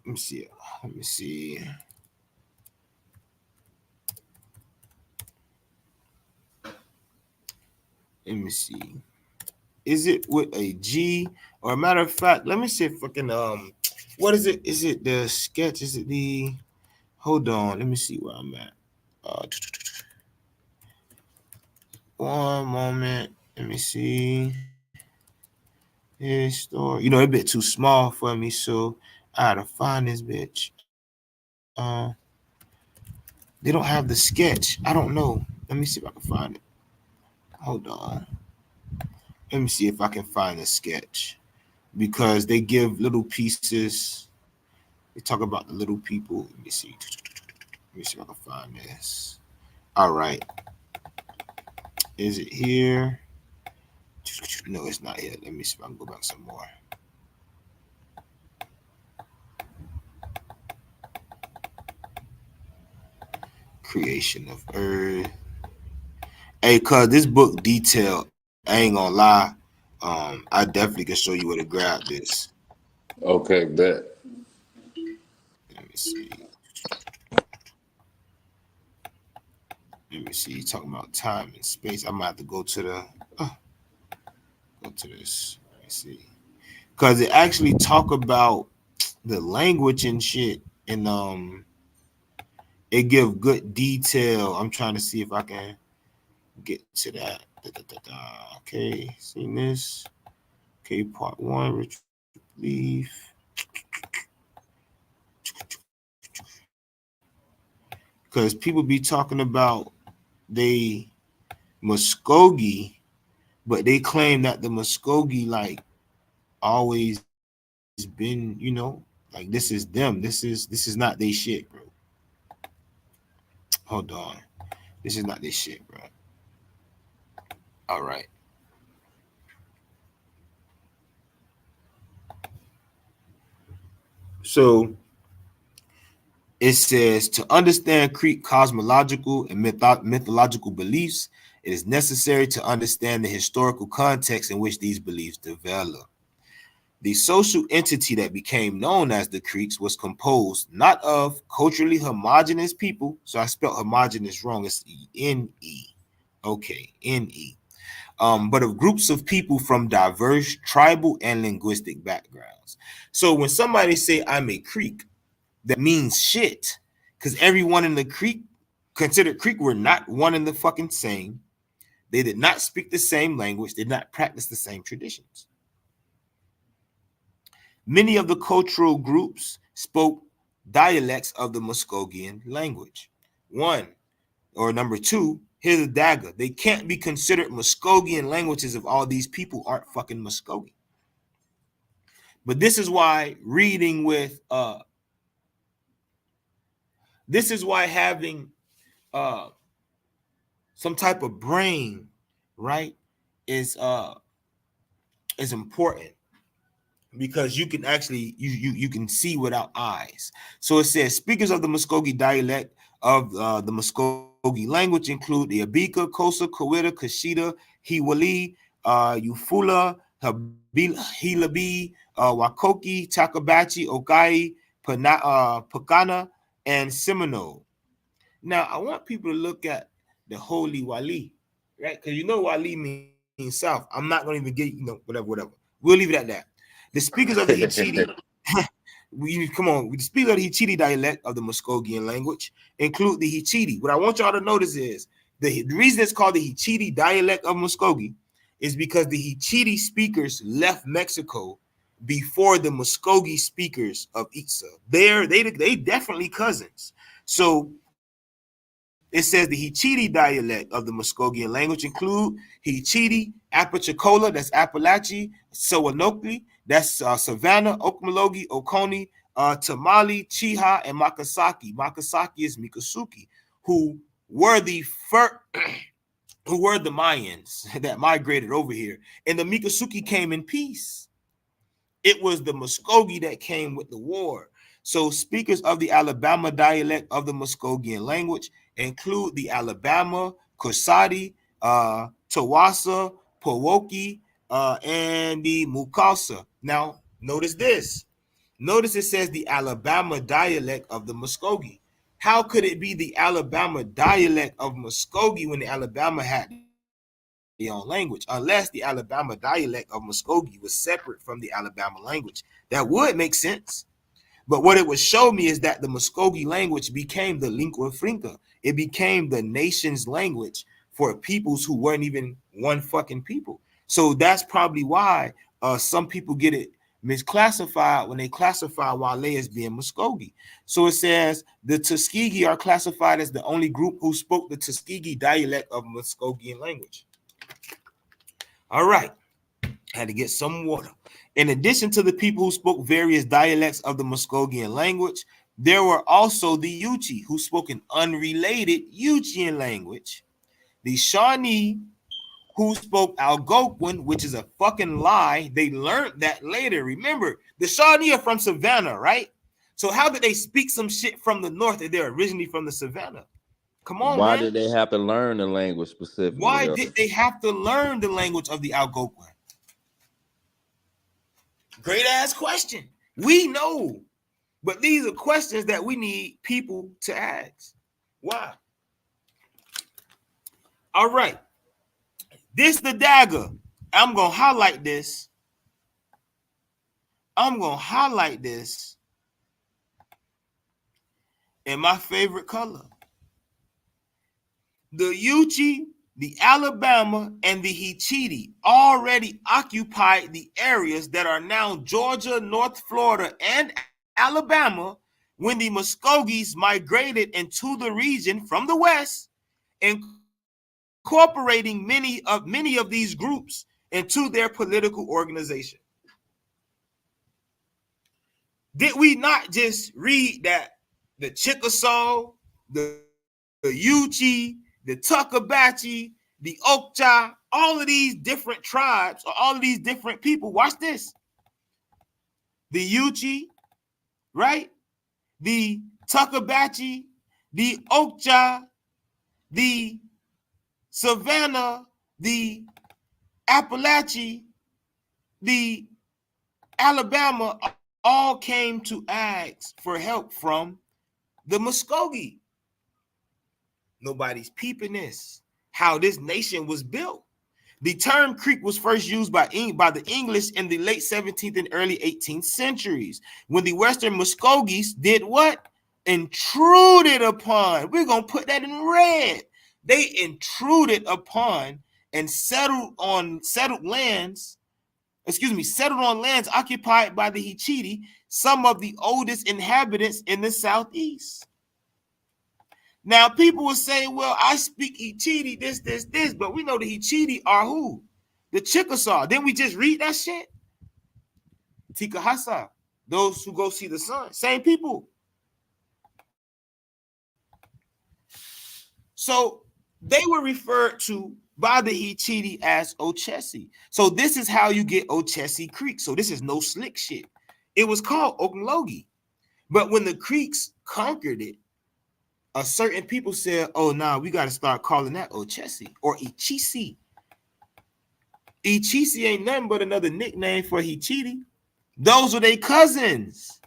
Let me see. Let me see. Let me see. Is it with a G? Or a matter of fact, let me see if I can what is it? Is it the sketch? Is it the hold on, let me see where I'm at. One moment. Let me see. His story. It's a bit too small for me, so I had to find this bitch. They don't have the sketch. I don't know. Let me see if I can find it. Hold on. Let me see if I can find the sketch. Because they give little pieces. They talk about the little people. Let me see. Let me see if I can find this. All right. Is it here? No, it's not here. Let me see if I can go back some more. Creation of Earth. Hey, cuz this book detailed. I ain't gonna lie. I definitely can show you where to grab this. Okay, bet. Let me see. Let me see. You're talking about time and space. I might have to go to the go to this. Let me see. Cause it actually talk about the language and shit. And it give good detail. I'm trying to see if I can get to that. Okay, seen this. Okay, part one, ritual belief. Because people be talking about they Muskogee, but they claim that the Muskogee like always been, like this is them. This is not their shit, bro. Hold on. This is not their shit, bro. All right. So it says to understand Creek cosmological and mythological beliefs, it is necessary to understand the historical context in which these beliefs develop. The social entity that became known as the Creeks was composed not of culturally homogenous people. So I spelled homogenous wrong. It's N-E. Okay, N-E. But of groups of people from diverse tribal and linguistic backgrounds. So when somebody say I'm a Creek, that means shit. Because everyone in the Creek, considered Creek, were not one and the fucking same. They did not speak the same language, did not practice the same traditions. Many of the cultural groups spoke dialects of the Muskogean language. One, or number two, here's a dagger. They can't be considered Muskogean languages if all these people aren't fucking Muskogee. But this is why reading with this is why having uh some type of brain, right, is important, because you can actually you can see without eyes. So it says speakers of the Muskogee dialect of the Muskogee language include the Abika, Kosa, Kowita, Kashida, Hiwali, Ufula, Hilabi, Wakoki, Takabachi, Okai, Pakana, and Seminole. Now I want people to look at the holy Wali, right? Because you know Wali means south. I'm not gonna even get whatever. We'll leave it at that. The speakers of the Hichiti, come on, the speakers of the Hichiti dialect of the Muskogean language include the Hichiti. What I want y'all to notice is the reason it's called the Hichiti dialect of Muskogee is because the Hichiti speakers left Mexico before the Muskogee speakers of Itza. They definitely cousins. So it says the Hichiti dialect of the Muskogean language include Hichiti, Apachicola, that's Appalachia, Sewanokli, that's Savannah, Okmulgee, Oconee, Tamale, Chiha, and Makasaki. Makasaki is Mikasuki, who were the first, who were the Mayans that migrated over here. And the Mikasuki came in peace. It was the Muskogee that came with the war. So speakers of the Alabama dialect of the Muskogean language include the Alabama, Cosati, Tawasa, Powoki, and the Mukasa. Now, notice this. Notice it says the Alabama dialect of the Muskogee. How could it be the Alabama dialect of Muskogee when the Alabama had their own language? Unless the Alabama dialect of Muskogee was separate from the Alabama language. That would make sense. But what it would show me is that the Muskogee language became the lingua franca. It became the nation's language for peoples who weren't even one fucking people. So that's probably why some people get it misclassified when they classify Wale as being Muskogee. So it says the Tuskegee are classified as the only group who spoke the Tuskegee dialect of Muskogean language. All right. Had to get some water. In addition to the people who spoke various dialects of the Muskogean language, there were also the Yuchi who spoke an unrelated Yuchian language, the Shawnee who spoke Algonquin, which is a fucking lie. They learned that later. Remember, the Shawnee are from Savannah, right? So how did they speak some shit from the north if they're originally from the Savannah? Come on, Why did man. they have to learn the language specifically Why though? did they have to learn the language of the Algonquin? Great ass question. We know, but these are questions that we need people to ask. Why? All right. This the dagger. I'm gonna highlight this. I'm gonna highlight this in my favorite color. The Yuchi the Alabama and the Hichiti already occupied the areas that are now Georgia, North Florida, and Alabama when the Muskogees migrated into the region from the west, incorporating many of these groups into their political organization. Did we not just read that the Chickasaw, the Yuchi, the Tuckabatchee, the Okja, all of these different tribes or all of these different people, watch this. The Yuchi, right? The Tuckabatchee, the Okja, the Savannah, the Appalachie, the Alabama all came to ask for help from the Muskogee. Nobody's peeping this. How this nation was built. The term Creek was first used by the English in the late 17th and early 18th centuries, when the Western Muskogees did what? Intruded upon. We're going to put that in red. They intruded upon and settled on lands occupied by the Hichiti, some of the oldest inhabitants in the Southeast. Now, people will say, well, I speak Hichiti, this, but we know the Hichiti are who? The Chickasaw. Didn't we just read that shit? Tikahasa, those who go see the sun, same people. So they were referred to by the Hichiti as Ochesi. So this is how you get Ochesi Creek. So this is no slick shit. It was called Okmulgee. But when the Creeks conquered it, a certain people said, oh, nah, we got to start calling that Ochesi or Ichisi. Ichisi ain't nothing but another nickname for Hichiti. Those are their cousins.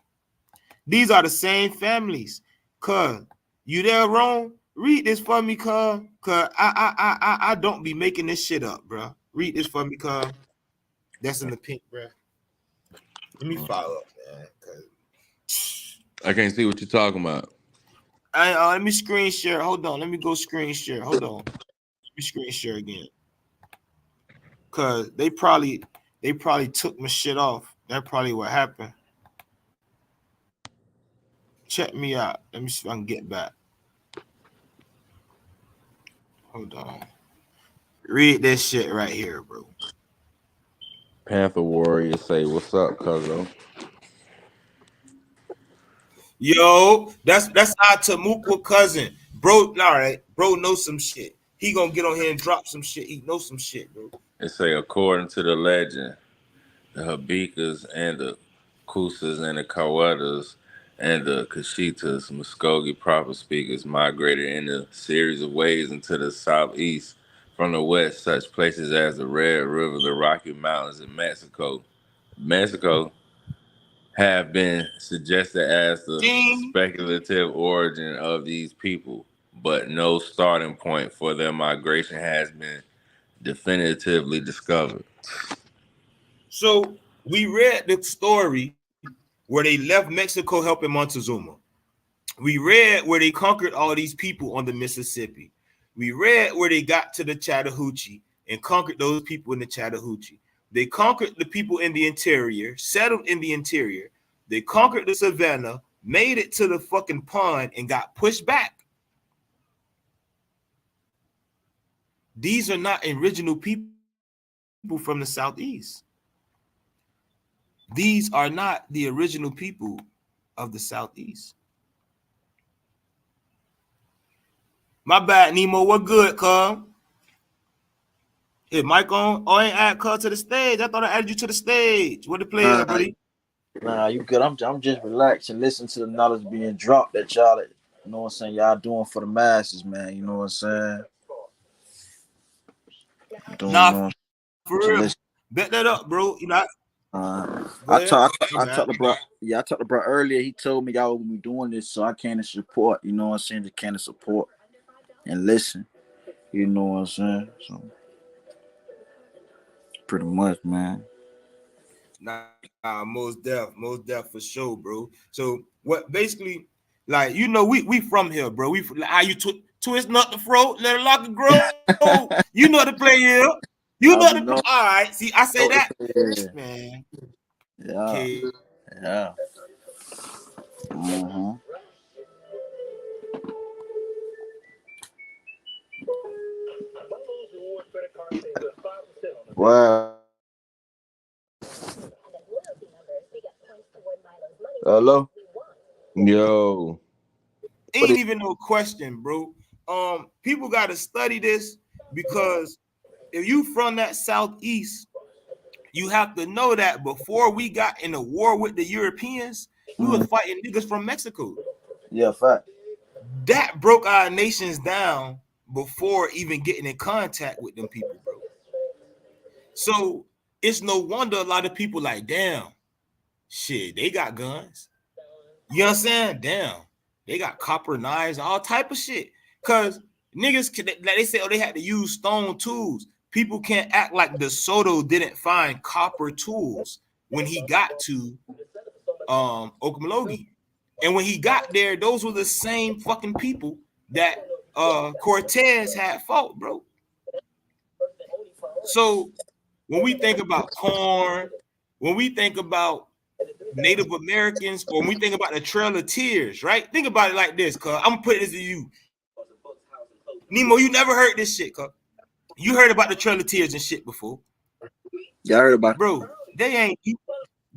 These are the same families. Cuz, you there, Ron? Read this for me, cuz. Cuz I don't be making this shit up, bro. Read this for me, cuz. That's in the pink, bro. Let me follow up, man. I can't see what you're talking about. Let me screen share. Hold on. Let me go screen share. Hold on. Let me screen share again. Cause they probably took my shit off. That's probably what happened. Check me out. Let me see if I can get back. Hold on. Read this shit right here, bro. Panther Warrior say, "What's up, cuzzo?" Yo, that's our Tamukwa cousin. Bro, all right. Bro knows some shit. He gonna get on here and drop some shit. He knows some shit, bro. They say, according to the legend, the Habikas and the Kusas and the Kawatas and the Kashitas, Muskogee proper speakers, migrated in a series of ways into the southeast from the west, such places as the Red River, the Rocky Mountains, and Mexico have been suggested as the Ding. speculative origin of these people, but no starting point for their migration has been definitively discovered. So we read the story where they left Mexico helping Montezuma. We read where they conquered all these people on the Mississippi. We read where they got to the Chattahoochee and conquered those people in the Chattahoochee. They conquered the people in the interior, settled in the interior. They conquered the savannah, made it to the fucking pond, and got pushed back. These are not original people from the Southeast. These are not the original people of the Southeast. My bad, Nemo. What good, cuz? Is Mike on? Oh, I ain't add cuz to the stage. I thought I added you to the stage. What the play at, buddy? Nah, you good. I'm just relaxed and listen to the knowledge being dropped that y'all, you know what I'm saying, y'all doing for the masses, man. You know what I'm saying? Doing, Nah, for real. Bet that up, bro. You know, I talked to bro. Yeah, I talked to bro earlier. He told me y'all will be doing this, so I came to support. You know what I'm saying? Just came to support and listen. You know what I'm saying? So pretty much, man. Nah, most deaf for sure, bro. So what? Basically, like we from here, bro. We how you twist not the throat, let it lock and grow. You know how to play here. You know how to play. I All know. right. See, I say that, Yeah. man. Yeah. Okay. Yeah. Mm-hmm. Wow. Hello. Yo. What Ain't is? even no question, bro. People got to study this because if you from that southeast, you have to know that before we got in a war with the Europeans, we was Mm, fighting niggas from Mexico. yeah, fact. That broke our nations down before even getting in contact with them people, bro. So it's no wonder a lot of people like, damn, shit, they got guns. You know what I'm saying? Damn, they got copper knives, all type of shit. Cause niggas, like they say, oh, they had to use stone tools. People can't act like De Soto didn't find copper tools when he got to Okmulgee. And when he got there, those were the same fucking people that Cortez had fought, bro. So when we think about corn, when we think about Native Americans, or when we think about the Trail of Tears, right? Think about it like this, cuz I'm gonna put this to you. Nemo, you never heard this shit, cuz. You heard about the Trail of Tears and shit before. Y'all heard about? Bro, they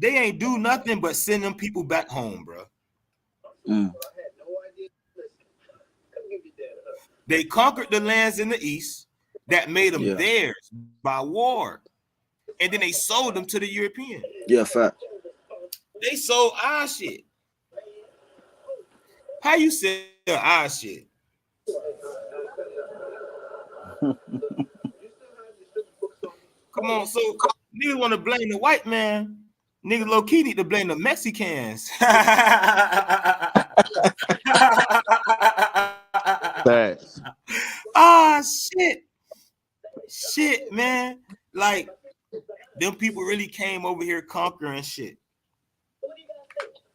ain't do nothing but send them people back home, bro. Mm, They conquered the lands in the east that made them yeah. theirs by war, and then they sold them to the European. Yeah, fact. They sold our shit. How you sell our shit? Come on, so niggas want to blame the white man. Niggas low key need to blame the Mexicans. Facts. Ah, shit, man. Like them people really came over here conquering shit.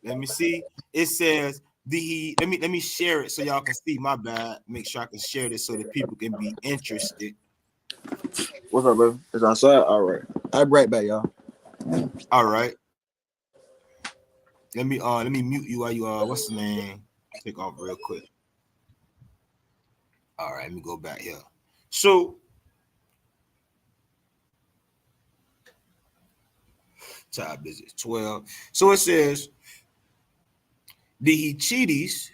Let me see. It says let me share it so y'all can see. My bad. Make sure I can share this so that people can be interested. What's up, baby? It's outside. All right. I'll be right back, y'all. All right. Let me mute you while you what's the name? Take off real quick. All right, let me go back here. So time visit 12. So it says the Hichites,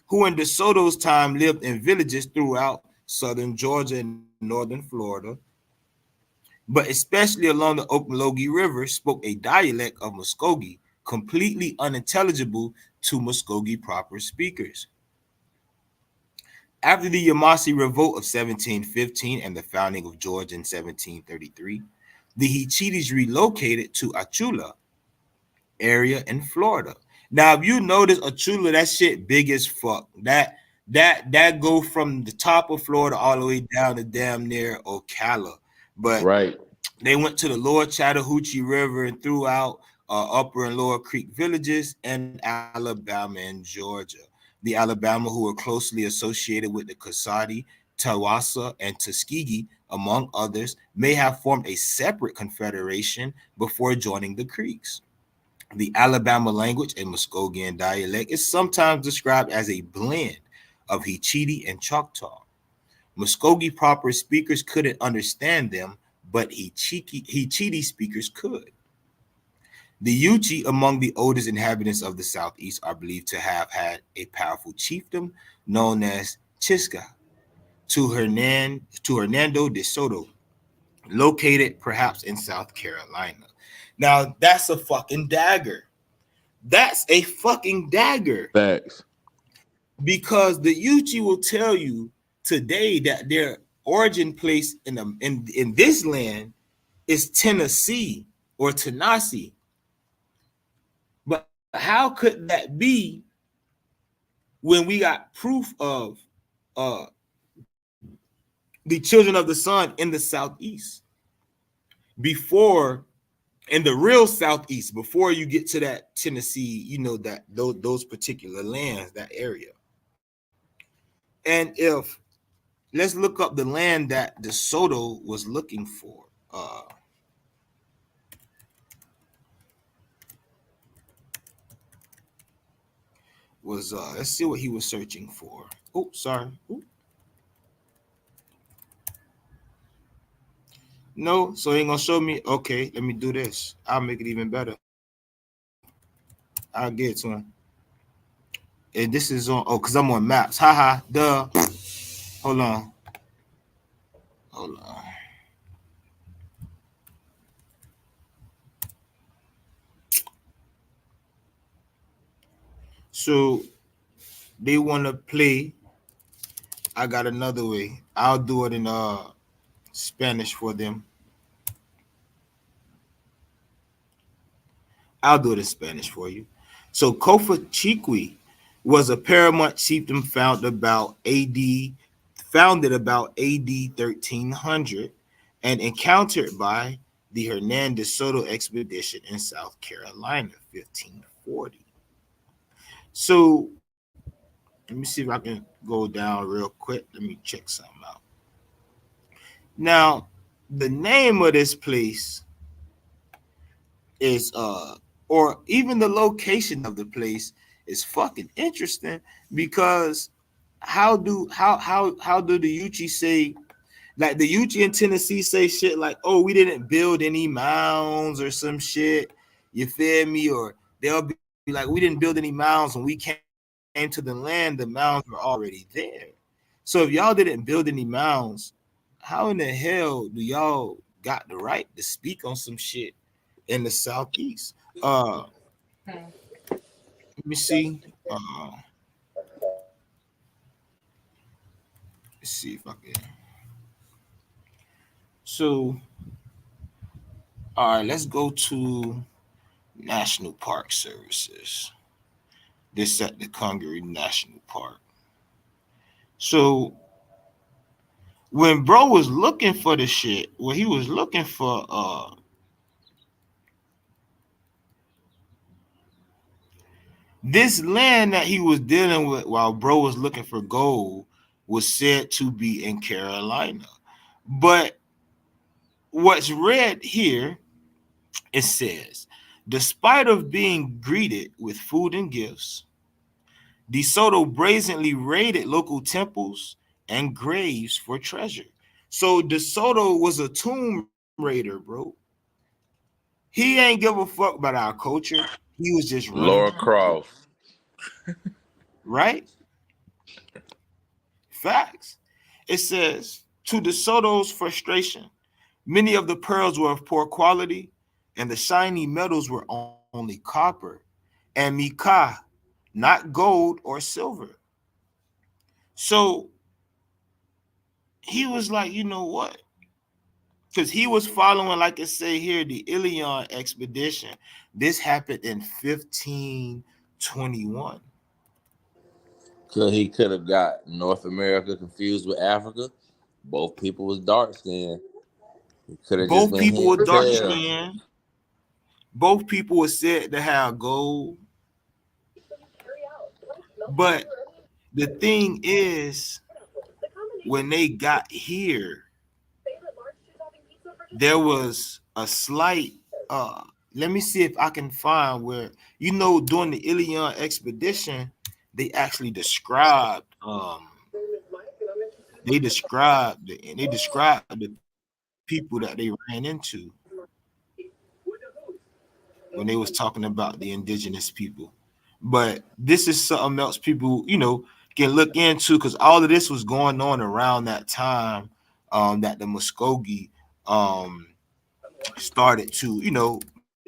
who in De Soto's time lived in villages throughout southern Georgia and northern Florida, but especially along the Okmulgee River, spoke a dialect of Muskogee, completely unintelligible to Muskogee proper speakers. After the Yamasee Revolt of 1715 and the founding of Georgia in 1733, the Hichites relocated to Achula area in Florida. Now, if you notice Achula, that shit big as fuck. That go from the top of Florida all the way down to damn near Ocala. But Right. they went to the lower Chattahoochee River and throughout upper and lower Creek villages in Alabama and Georgia. The Alabama, who were closely associated with the Cosaudi, Tawassa, and Tuskegee, among others, may have formed a separate confederation before joining the Creeks. The Alabama language, a Muskogean dialect, is sometimes described as a blend of Hichiti and Choctaw. Muskogee proper speakers couldn't understand them, but Hichiti speakers could. The Yuchi, among the oldest inhabitants of the Southeast, are believed to have had a powerful chiefdom known as Chisca to Hernando de Soto, located perhaps in South Carolina. Now, that's a fucking dagger. That's a fucking dagger Facts. because the Yuchi will tell you today that their origin place in this land is Tennessee or Tennessee. But how could that be when we got proof of uh, the children of the sun in the southeast before in the real southeast before you get to that Tennessee, that those particular lands, that area. And if let's look up the land that De Soto was looking for. Was let's see what he was searching for. Oh, sorry. Ooh. No, so he ain't gonna show me. Okay, let me do this. I'll make it even better. I'll get to him. And this is on because I'm on maps. Haha, duh. Hold on. Hold on. So they wanna play. I got another way. I'll do it in Spanish for them. I'll do it in Spanish for you. So Kofa Chiqui was a paramount chieftain founded about AD 1300 and encountered by the Hernandez Soto expedition in South Carolina 1540. So let me see if I can go down real quick. Let me check something out. Now, the name of this place is or even the location of the place is fucking interesting because how do the Uchi say, like the Uchi in Tennessee say shit like, oh, we didn't build any mounds or some shit, you feel me? Or they'll be like, we didn't build any mounds when we came to the land, the mounds were already there. So if y'all didn't build any mounds, how in the hell do y'all got the right to speak on some shit in the southeast? Let me see. Let's see if I can. So, all right, let's go to National Park Services. This at the Congaree National Park. So when bro was looking for the shit, well, he was looking for this land that he was dealing with while bro was looking for gold was said to be in Carolina. But what's read here, it says, despite of being greeted with food and gifts, DeSoto brazenly raided local temples and graves for treasure. So DeSoto was a tomb raider, bro. He ain't give a fuck about our culture. He was just running Laura through shit, Croft. right? Facts. It says, to DeSoto's frustration, many of the pearls were of poor quality, and the shiny metals were only copper and mica, not gold or silver. So he was like, you know what? Because he was following, like I say here, the Ilion expedition. This happened in 1521. He could have got North America confused with Africa. Both people was dark skinned. He could have just Both been people here were to dark tell. skinned. Both people were said to have gold. But the thing is, when they got here, there was a slight let me see if I can find where, during the Ilion expedition, they actually described the people that they ran into when they was talking about the indigenous people. But this is something else people, can look into, because all of this was going on around that time that the Muskogee started to,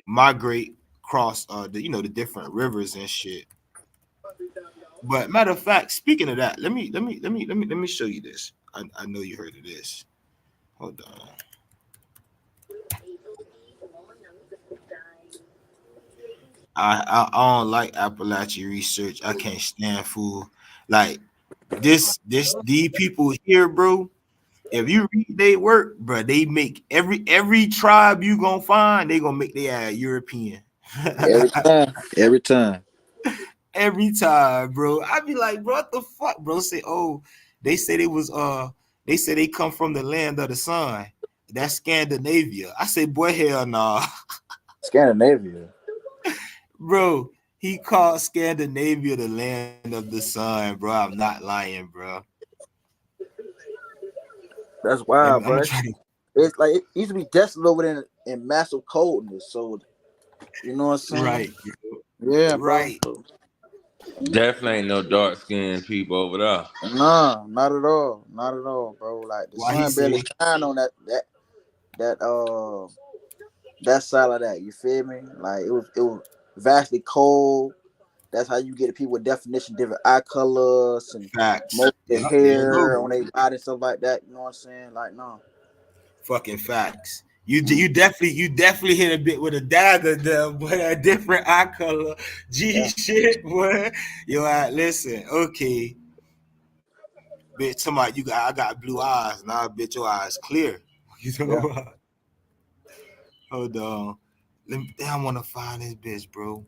migrate across the different rivers and shit. But matter of fact, speaking of that, let me show you this. I know you heard of this. Hold on. I don't like Appalachian research. I can't stand fool. Like these people here, bro. If you read their work, bro, they make every tribe you gonna find, they gonna make their European. Every time. Every time. Every time, bro. I be like, bro, what the fuck, bro? Say, oh, They said it was they said they come from the land of the sun. That's Scandinavia. I say, boy, hell nah. Scandinavia. Bro, he called Scandinavia the land of the sun, bro. I'm not lying, bro. That's I'm wild, gonna bro. try to It's like it used to be desolate over there in massive coldness. So you know what I'm saying? right, bro. Yeah, bro. Right. So, Definitely ain't no dark skinned people over there. nah, not at all. Not at all, bro. Like the Why he sun barely say shine on that that side of that. You feel me? Like it was vastly cold. That's how you get people with definition, different eye colors and facts? most of the Yep, there you go. hair on their body and stuff like that. You know what I'm saying? Like no. Fucking facts. Mm, You definitely hit a bit with a dagger there, but a different eye color. G yeah, shit, boy. Yo, listen, okay. Bitch, somebody you got I got blue eyes. Now bitch your eyes clear. You know yeah. what? Hold on. I wanna find this bitch, bro.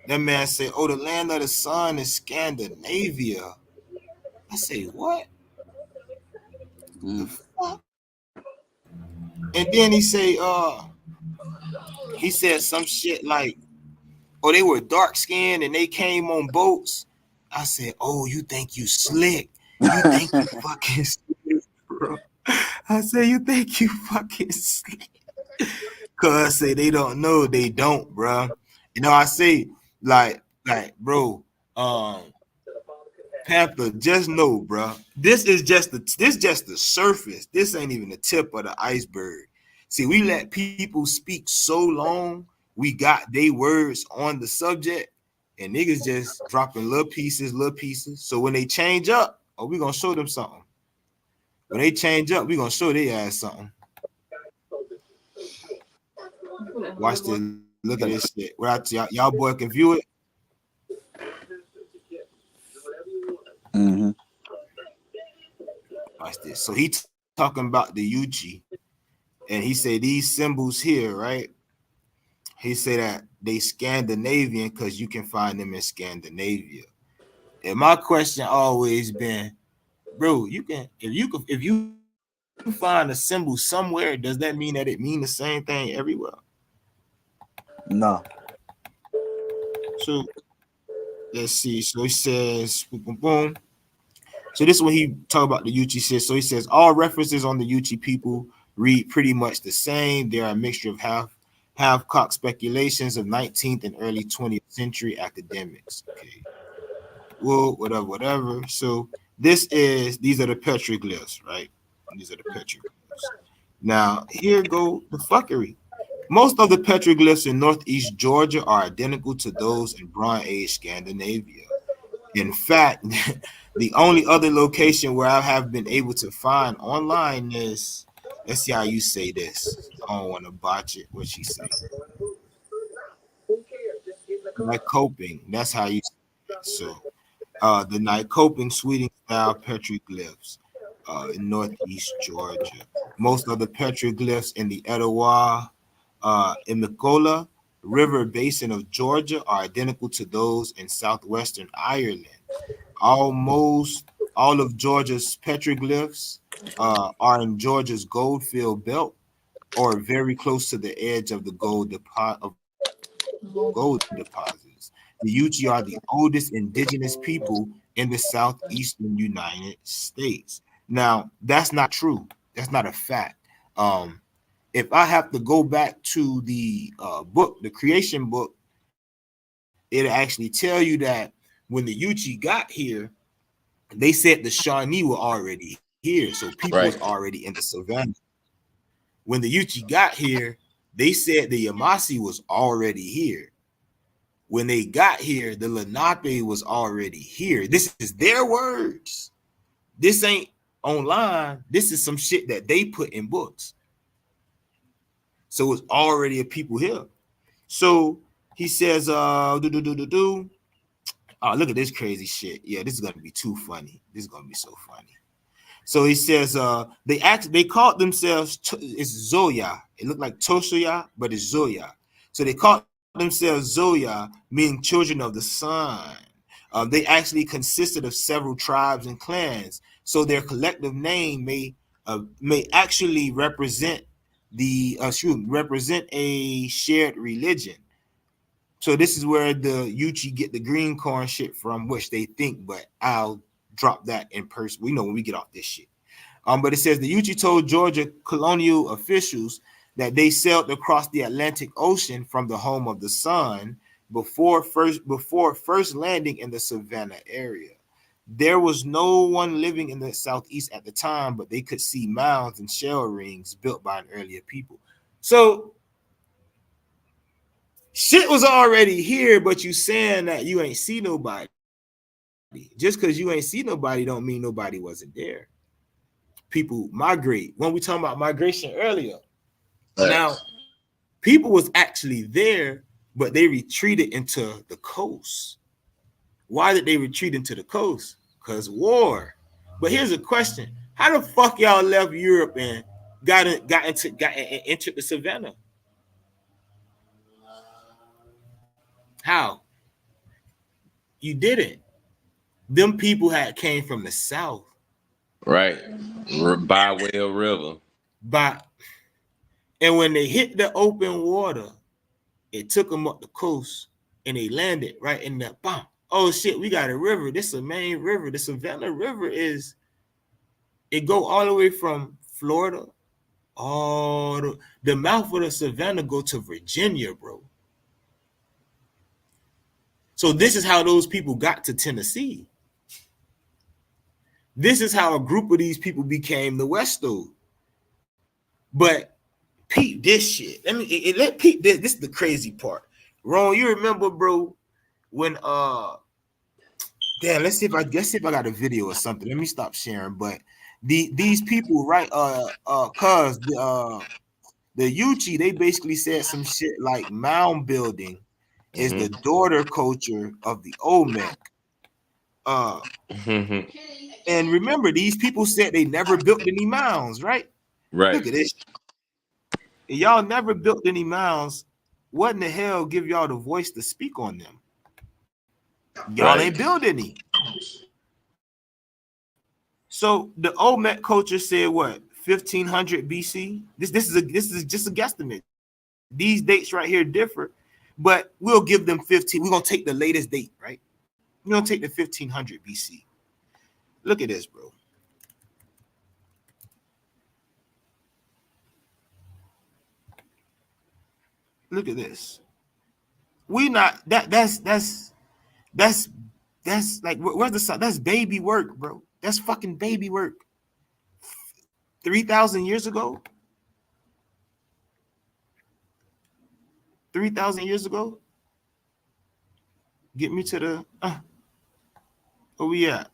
That man said, oh, the land of the sun is Scandinavia. I say, what the Mm. fuck? And then he said some shit like, oh, they were dark skinned and they came on boats. I said, oh, you think you slick? You think you fucking slick, bro? I said, you think you fucking slick? Cause I say they don't know, they don't, bro. You know, I say, bro, um, Panther, just know, bro. This just the surface. This ain't even the tip of the iceberg. See, we let people speak so long, we got they words on the subject, and niggas just dropping little pieces, little pieces. So when they change up, oh, we gonna show them something. When they change up, we gonna show their ass something. Watch this. Look at this shit. Y'all boy can view it. Mm-hmm. Watch this. So he talking about the Uchi, and he said these symbols here, right? He said that they Scandinavian because you can find them in Scandinavia. And my question always been, bro, if you find a symbol somewhere, does that mean that it mean the same thing everywhere? No. So let's see. So he says, boom, boom, boom. So this is when he talk about the Yuchi says. So he says all references on the Yuchi people read pretty much the same. They are a mixture of half cock speculations of 19th and early 20th century academics. Okay. Well, whatever, whatever. So these are the petroglyphs, right? These are the petroglyphs. Now here go the fuckery. Most of the petroglyphs in northeast Georgia are identical to those in Bronze Age Scandinavia. In fact, the only other location where I have been able to find online is, let's see how you say this. I don't want to botch it. What she say? Like coping. That's how you say it. So the Nycoping Sweeting style petroglyphs in northeast Georgia. Most of the petroglyphs in the Etowah, Imicola River basin of Georgia are identical to those in southwestern Ireland. Almost all of Georgia's petroglyphs are in Georgia's goldfield belt or very close to the edge of the gold deposits. The Yuchi are the oldest indigenous people in the southeastern United States. Now, that's not true. That's not a fact. Um, if I have to go back to the book, the creation book, it'll actually tell you that when the Yuchi got here, they said the Shawnee were already here, so people was Right. already in the savannah. When the Yuchi got here, they said the Yamasi was already here. When they got here, the Lenape was already here. This is their words. This ain't online. This is some shit that they put in books. So it's already a people here. So he says, Oh, look at this crazy shit. Yeah, this is gonna be too funny. This is gonna be so funny. So he says, they called themselves it's Zoya. It looked like Toshoya, but it's Zoya. So they called themselves Zoya, meaning children of the sun. They actually consisted of several tribes and clans, so their collective name may actually represent represent a shared religion. So this is where the Yuchi get the green corn shit from, which they think, but I'll drop that in person. We know when we get off this shit. But it says the Yuchi told Georgia colonial officials that they sailed across the Atlantic Ocean from the home of the sun before first landing in the Savannah area. There was no one living in the southeast at the time, but they could see mounds and shell rings built by an earlier people. So shit was already here, but you saying that you ain't see nobody. Just because you ain't see nobody don't mean nobody wasn't there. People migrate. When we talking about migration earlier, now people was actually there, but they retreated into the coast. Why did they retreat into the coast? Because war. But here's a question: how the fuck y'all left Europe and entered the Savannah? How? You didn't. Them people came from the south. Right. By Whale River. But and when they hit the open water, it took them up the coast and they landed right in that bomb. Oh shit, we got a river. This is a main river. The Savannah River it go all the way from Florida, all the mouth of the Savannah go to Virginia, bro. So this is how those people got to Tennessee. This is how a group of these people became the Westo. But peep this shit. Let peep this. This is the crazy part. Ron, you remember, bro, when damn, let's see if I got a video or something. Let me stop sharing. But these people, right? Cause the Yuchi, they basically said some shit like mound building is the daughter culture of the Olmec. And remember, these people said they never built any mounds, right? Right. Look at this. Y'all never built any mounds. What in the hell give y'all the voice to speak on them? Y'all ain't built any. So the Olmec culture said what? 1500 BC. This is just a guesstimate. These dates right here differ, but we'll give them 15. We're gonna take the latest date, right? We're gonna take the 1500 BC. Look at this, bro. Look at this. We not that's like where's the sun? That's baby work, bro. That's fucking baby work. 3,000 years ago. 3,000 years ago. Get me to the where we at?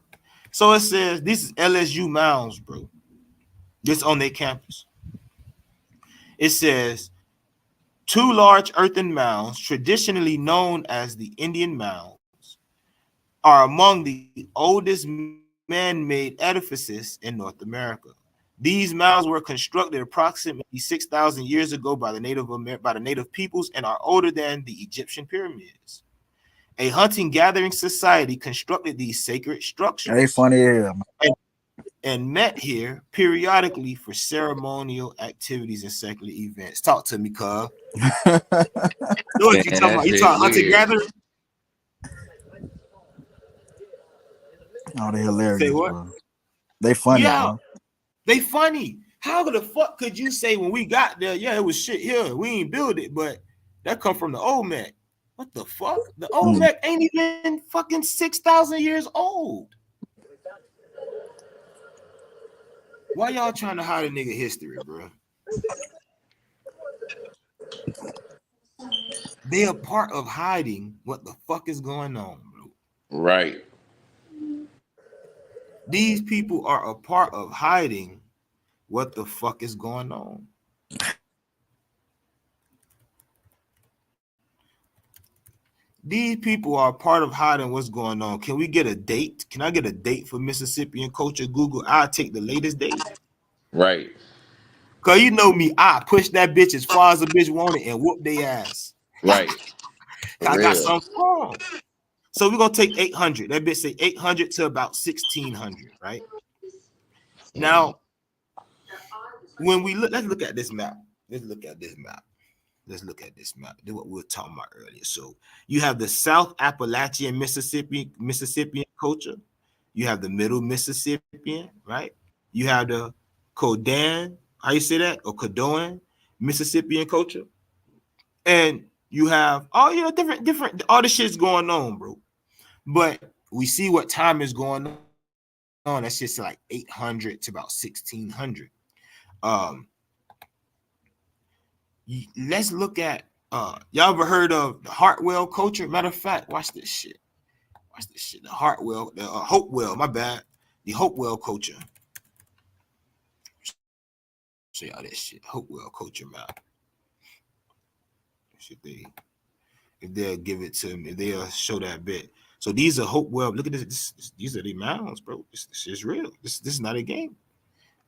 So it says this is LSU mounds, bro. This on their campus. It says two large earthen mounds, traditionally known as the Indian mounds, are among the oldest man-made edifices in North America. These mounds were constructed approximately 6,000 years ago by the native peoples and are older than the Egyptian pyramids. A hunting-gathering society constructed these sacred structures. Hey, funny, and met here periodically for ceremonial activities and secular events. Talk to me, cuz. What you talking about? You talking hunting-gathering? Oh, they hilarious. Say what? Bro. They funny. Yeah, bro. they funny. How the fuck could you say when we got there, yeah, it was shit here, we ain't build it, but that come from the Olmec? What the fuck? The Olmec ain't even fucking 6,000 years old. Why y'all trying to hide a nigga history, bro? They are part of hiding what the fuck is going on, bro. Right. These people are a part of hiding what the fuck is going on. These people are part of hiding what's going on. Can we get a date? Can I get a date for Mississippian culture? Google, I'll take the latest date. Right. Cause you know me, I push that bitch as far as a bitch want it and whoop their ass. Right. I got something wrong. So we're gonna take 800. That bitch say 800 to about 1600, right? Now, when we look, let's look at this map. Let's look at this map. Let's look at this map. This is what we were talking about earlier. So you have the South Appalachian Mississippian culture. You have the Middle Mississippian, right? You have the Codan, how you say that? Or Codoan Mississippian culture. And you have all different all the shit's going on, bro. But we see what time is going on. That's just like 800 to about 1600. Um, let's look at y'all ever heard of the Hartwell culture? Matter of fact, watch this shit. Watch this shit. The Hartwell, the Hopewell, my bad. The Hopewell culture. Show y'all that shit. Hopewell culture map. Should they, if they'll give it to me, if they'll show that bit. So these are Hopewell. Look at this. These are the mounds, bro. This is real. This is not a game.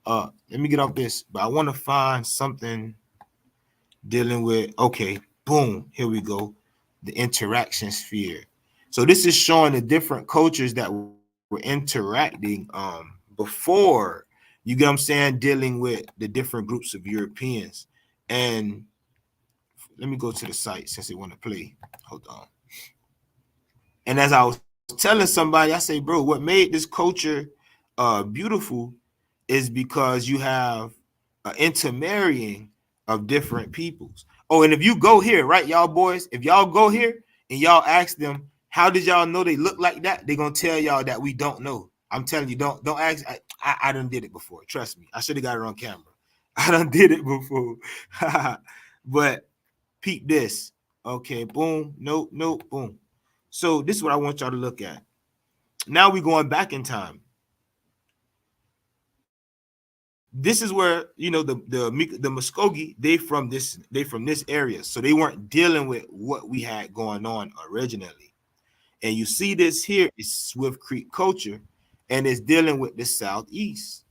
Let me get off this, but I want to find something dealing with, okay, boom, here we go, the interaction sphere. So this is showing the different cultures that were interacting before, you get what I'm saying, dealing with the different groups of Europeans. And let me go to the site since they want to play. Hold on. And as I was telling somebody, I say, bro, what made this culture beautiful is because you have an intermarrying of different peoples. Oh, and if you go here, right, y'all boys, if y'all go here and y'all ask them, how did y'all know they look like that? They're gonna tell y'all that we don't know. I'm telling you, don't ask. I done did it before. Trust me. I should have got it on camera. I done did it before. But peep this. Okay, boom, nope, boom. So this is what I want y'all to look at. Now we're going back in time. This is where, you know, the Muskogee, they from this area, so they weren't dealing with what we had going on originally. And you see this here is Swift Creek culture, and it's dealing with the Southeast.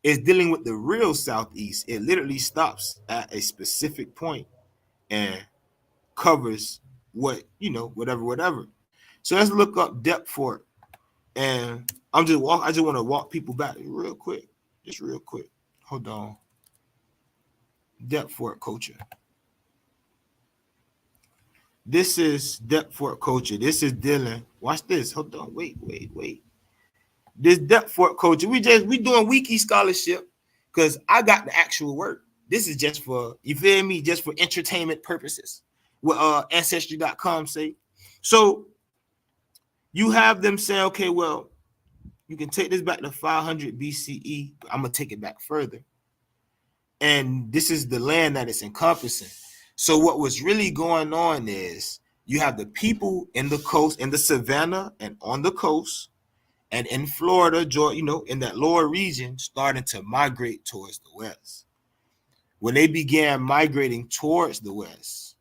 It's dealing with the real Southeast. It literally stops at a specific point and covers what, you know, whatever. So let's look up depth for it. And I just want to walk people back real quick. Just real quick. Hold on. Depth Fort culture. This is Depth Fort culture. This is dealing. Watch this. Hold on. Wait. This Depth Fort culture. We doing wiki scholarship because I got the actual work. This is just for, you feel me? Just for entertainment purposes. What ancestry.com say. So you have them say, okay, well, you can take this back to 500 BCE. I'm gonna take it back further. And this is the land that it's encompassing. So what was really going on is you have the people in the coast, in the savannah and on the coast, and in Florida, Georgia, you know, in that lower region, starting to migrate towards the west. When they began migrating towards the west,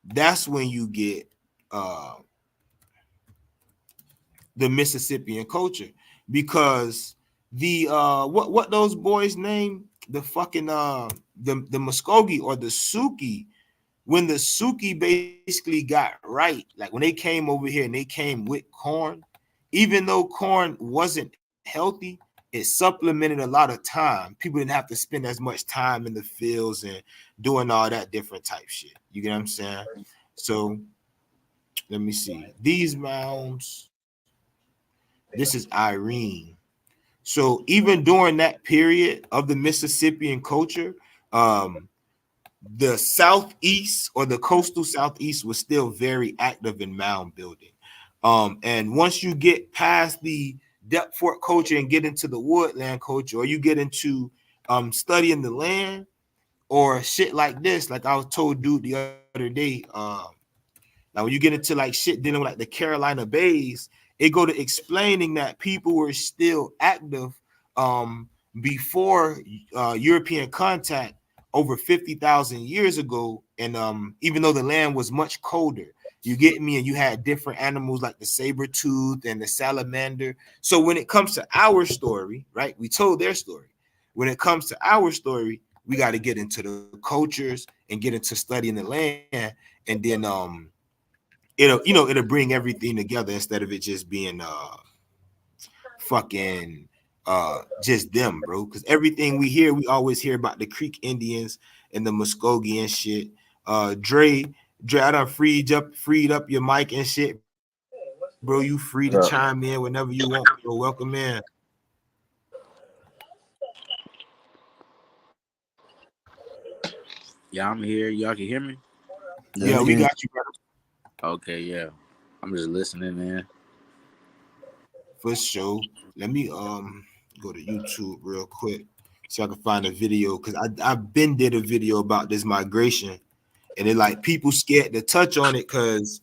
that's when you get the Mississippian culture, because the what those boys name, the fucking the Muskogee or the Suki, when the Suki basically got right, like when they came over here and they came with corn, even though corn wasn't healthy, it supplemented a lot of time. People didn't have to spend as much time in the fields and doing all that different type shit. You get what I'm saying? So let me see. These mounds, this is Irene. So even during that period of the Mississippian culture, the southeast or the coastal southeast was still very active in mound building. And once you get past the Depth Fort culture and get into the woodland culture, or you get into studying the land or shit like this, like I was told dude the other day, now when you get into like shit dealing with like the Carolina Bays, it go to explaining that people were still active before European contact over 50,000 years ago. And even though the land was much colder, you get me, and you had different animals like the saber tooth and the salamander. So when it comes to our story, right, we told their story. When it comes to our story, we got to get into the cultures and get into studying the land, and then it'll bring everything together instead of it just being fucking just them, bro. Because everything we always hear about the Creek Indians and the Muskogee and shit. Dre, I done freed up your mic and shit, bro. You free to Yeah. chime in whenever you want, bro. Welcome in. Yeah, I'm here. Y'all can hear me? Yeah, Yeah, we we can. got you, brother. Okay, yeah. I'm just listening, man. For sure. Let me go to YouTube real quick so I can find a video because I've been did a video about this migration and it like people scared to touch on it because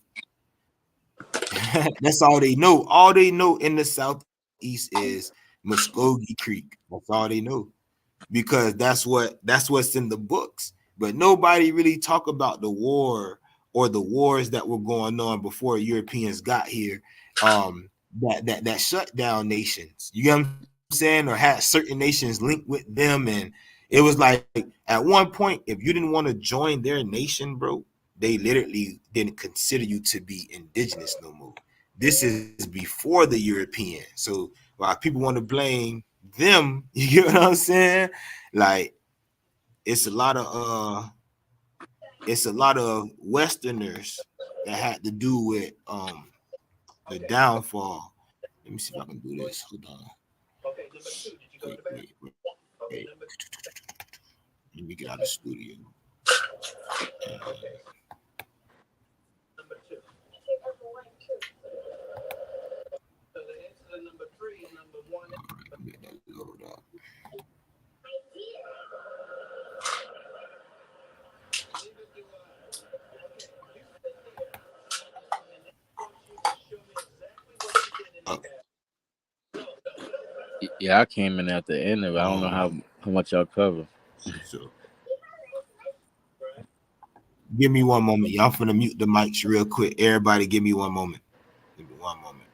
that's all they know. All they know in the southeast is Muskogee Creek. That's all they know because that's what's in the books. But nobody really talk about the war or the wars that were going on before Europeans got here. That shut down nations. You get what I'm saying, or had certain nations linked with them, and it was like at one point, if you didn't want to join their nation, bro, they literally didn't consider you to be indigenous no more. This is before the European. So while people want to blame them, you get what I'm saying? Like it's a lot of Westerners that had to do with the downfall. Let me see if I can do this. Hold on. Wait. Let me get out of the studio. All right, let that load up. Oh, Yeah, I came in at the end of it. I don't know how much y'all cover. so give me one moment. Y'all finna mute the mics real quick. Everybody, give me one moment. Give me one moment.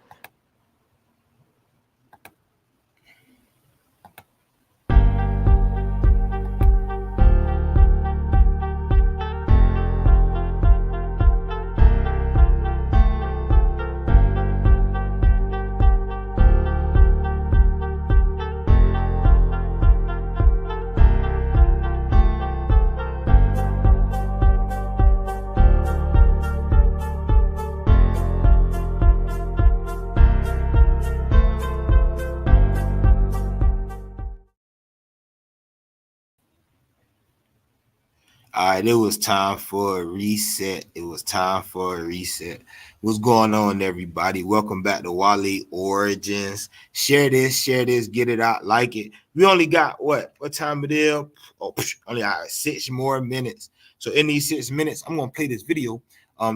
All right, it was time for a reset. What's going on, everybody? Welcome back to Wale Origins. Share this, get it out, like it. We only got what time it is? Oh, only got 6 more minutes. So in these 6 minutes, I'm gonna play this video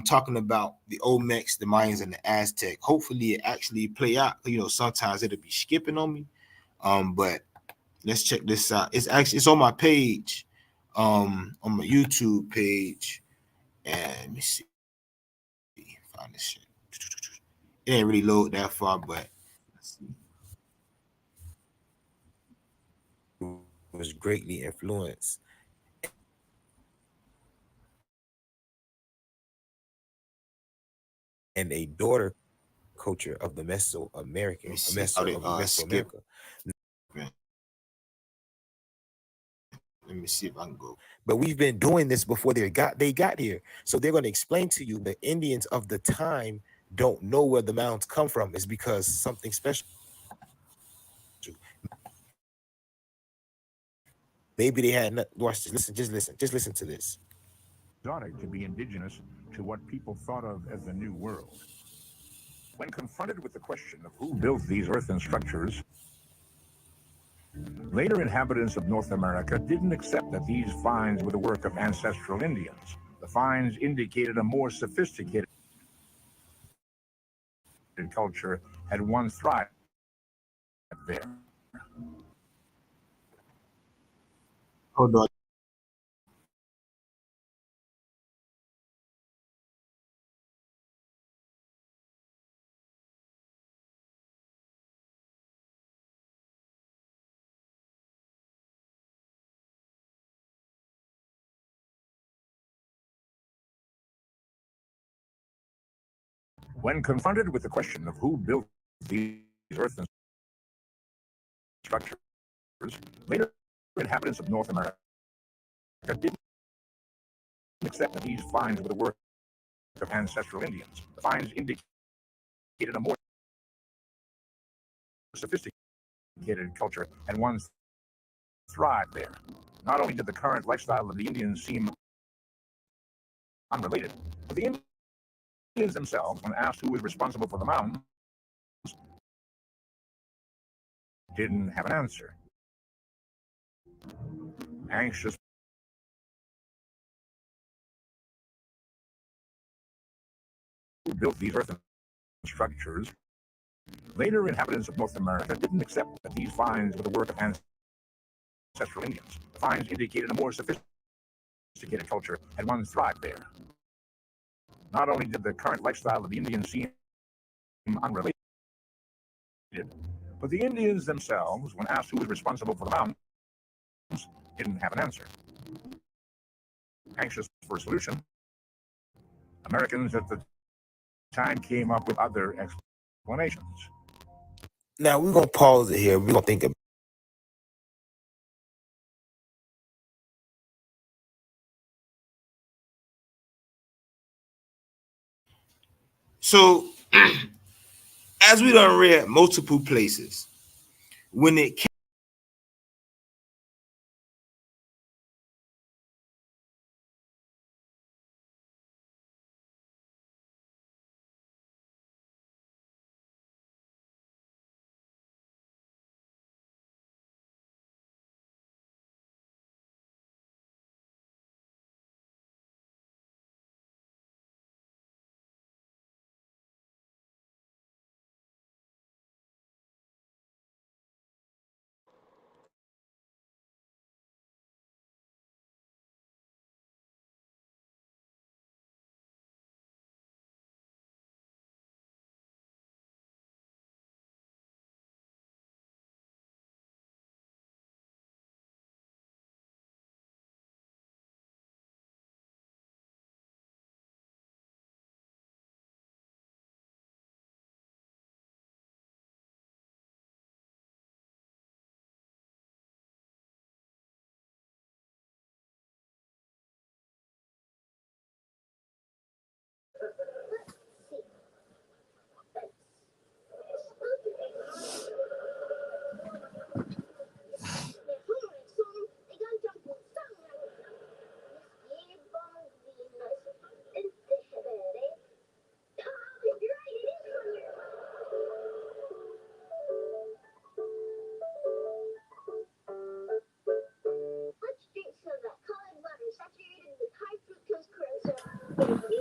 talking about the Olmecs, the Mayans, and the Aztec. Hopefully it actually play out. Sometimes it'll be skipping on me. But let's check this out. It's on my page, on my YouTube page. And let me see. Find this shit. It ain't really load that far, but let's see. Was greatly influenced and a daughter culture of the Mesoamerica. Let me see if I can go. But we've been doing this before they got here. So they're going to explain to you the Indians of the time don't know where the mounds come from. It's because something special. Maybe they had not watch this. Just listen to this. Exotic to be indigenous to what people thought of as the New World. When confronted with the question of who built these earthen structures, later inhabitants of North America didn't accept that these finds were the work of ancestral Indians. The finds indicated a more sophisticated culture had once thrived there. Hold on. When confronted with the question of who built these earthen structures, later inhabitants of North America didn't accept that these finds were the work of ancestral Indians. The finds indicated a more sophisticated culture, and one thrived there. Not only did the current lifestyle of the Indians seem unrelated, but the Indians themselves, when asked who was responsible for the mounds, didn't have an answer. Anxious who built these earthen structures, later inhabitants of North America didn't accept that these finds were the work of ancestral Indians. The finds indicated a more sophisticated culture, and one thrived there. Not only did the current lifestyle of the Indians seem unrelated, but the Indians themselves, when asked who was responsible for the mounds, didn't have an answer. Anxious for a solution, Americans at the time came up with other explanations. Now we're gonna pause it here. We're gonna think about. So, as we done read multiple places, when it came, Let's drink some of that colored water saturated with high fructose corn syrup.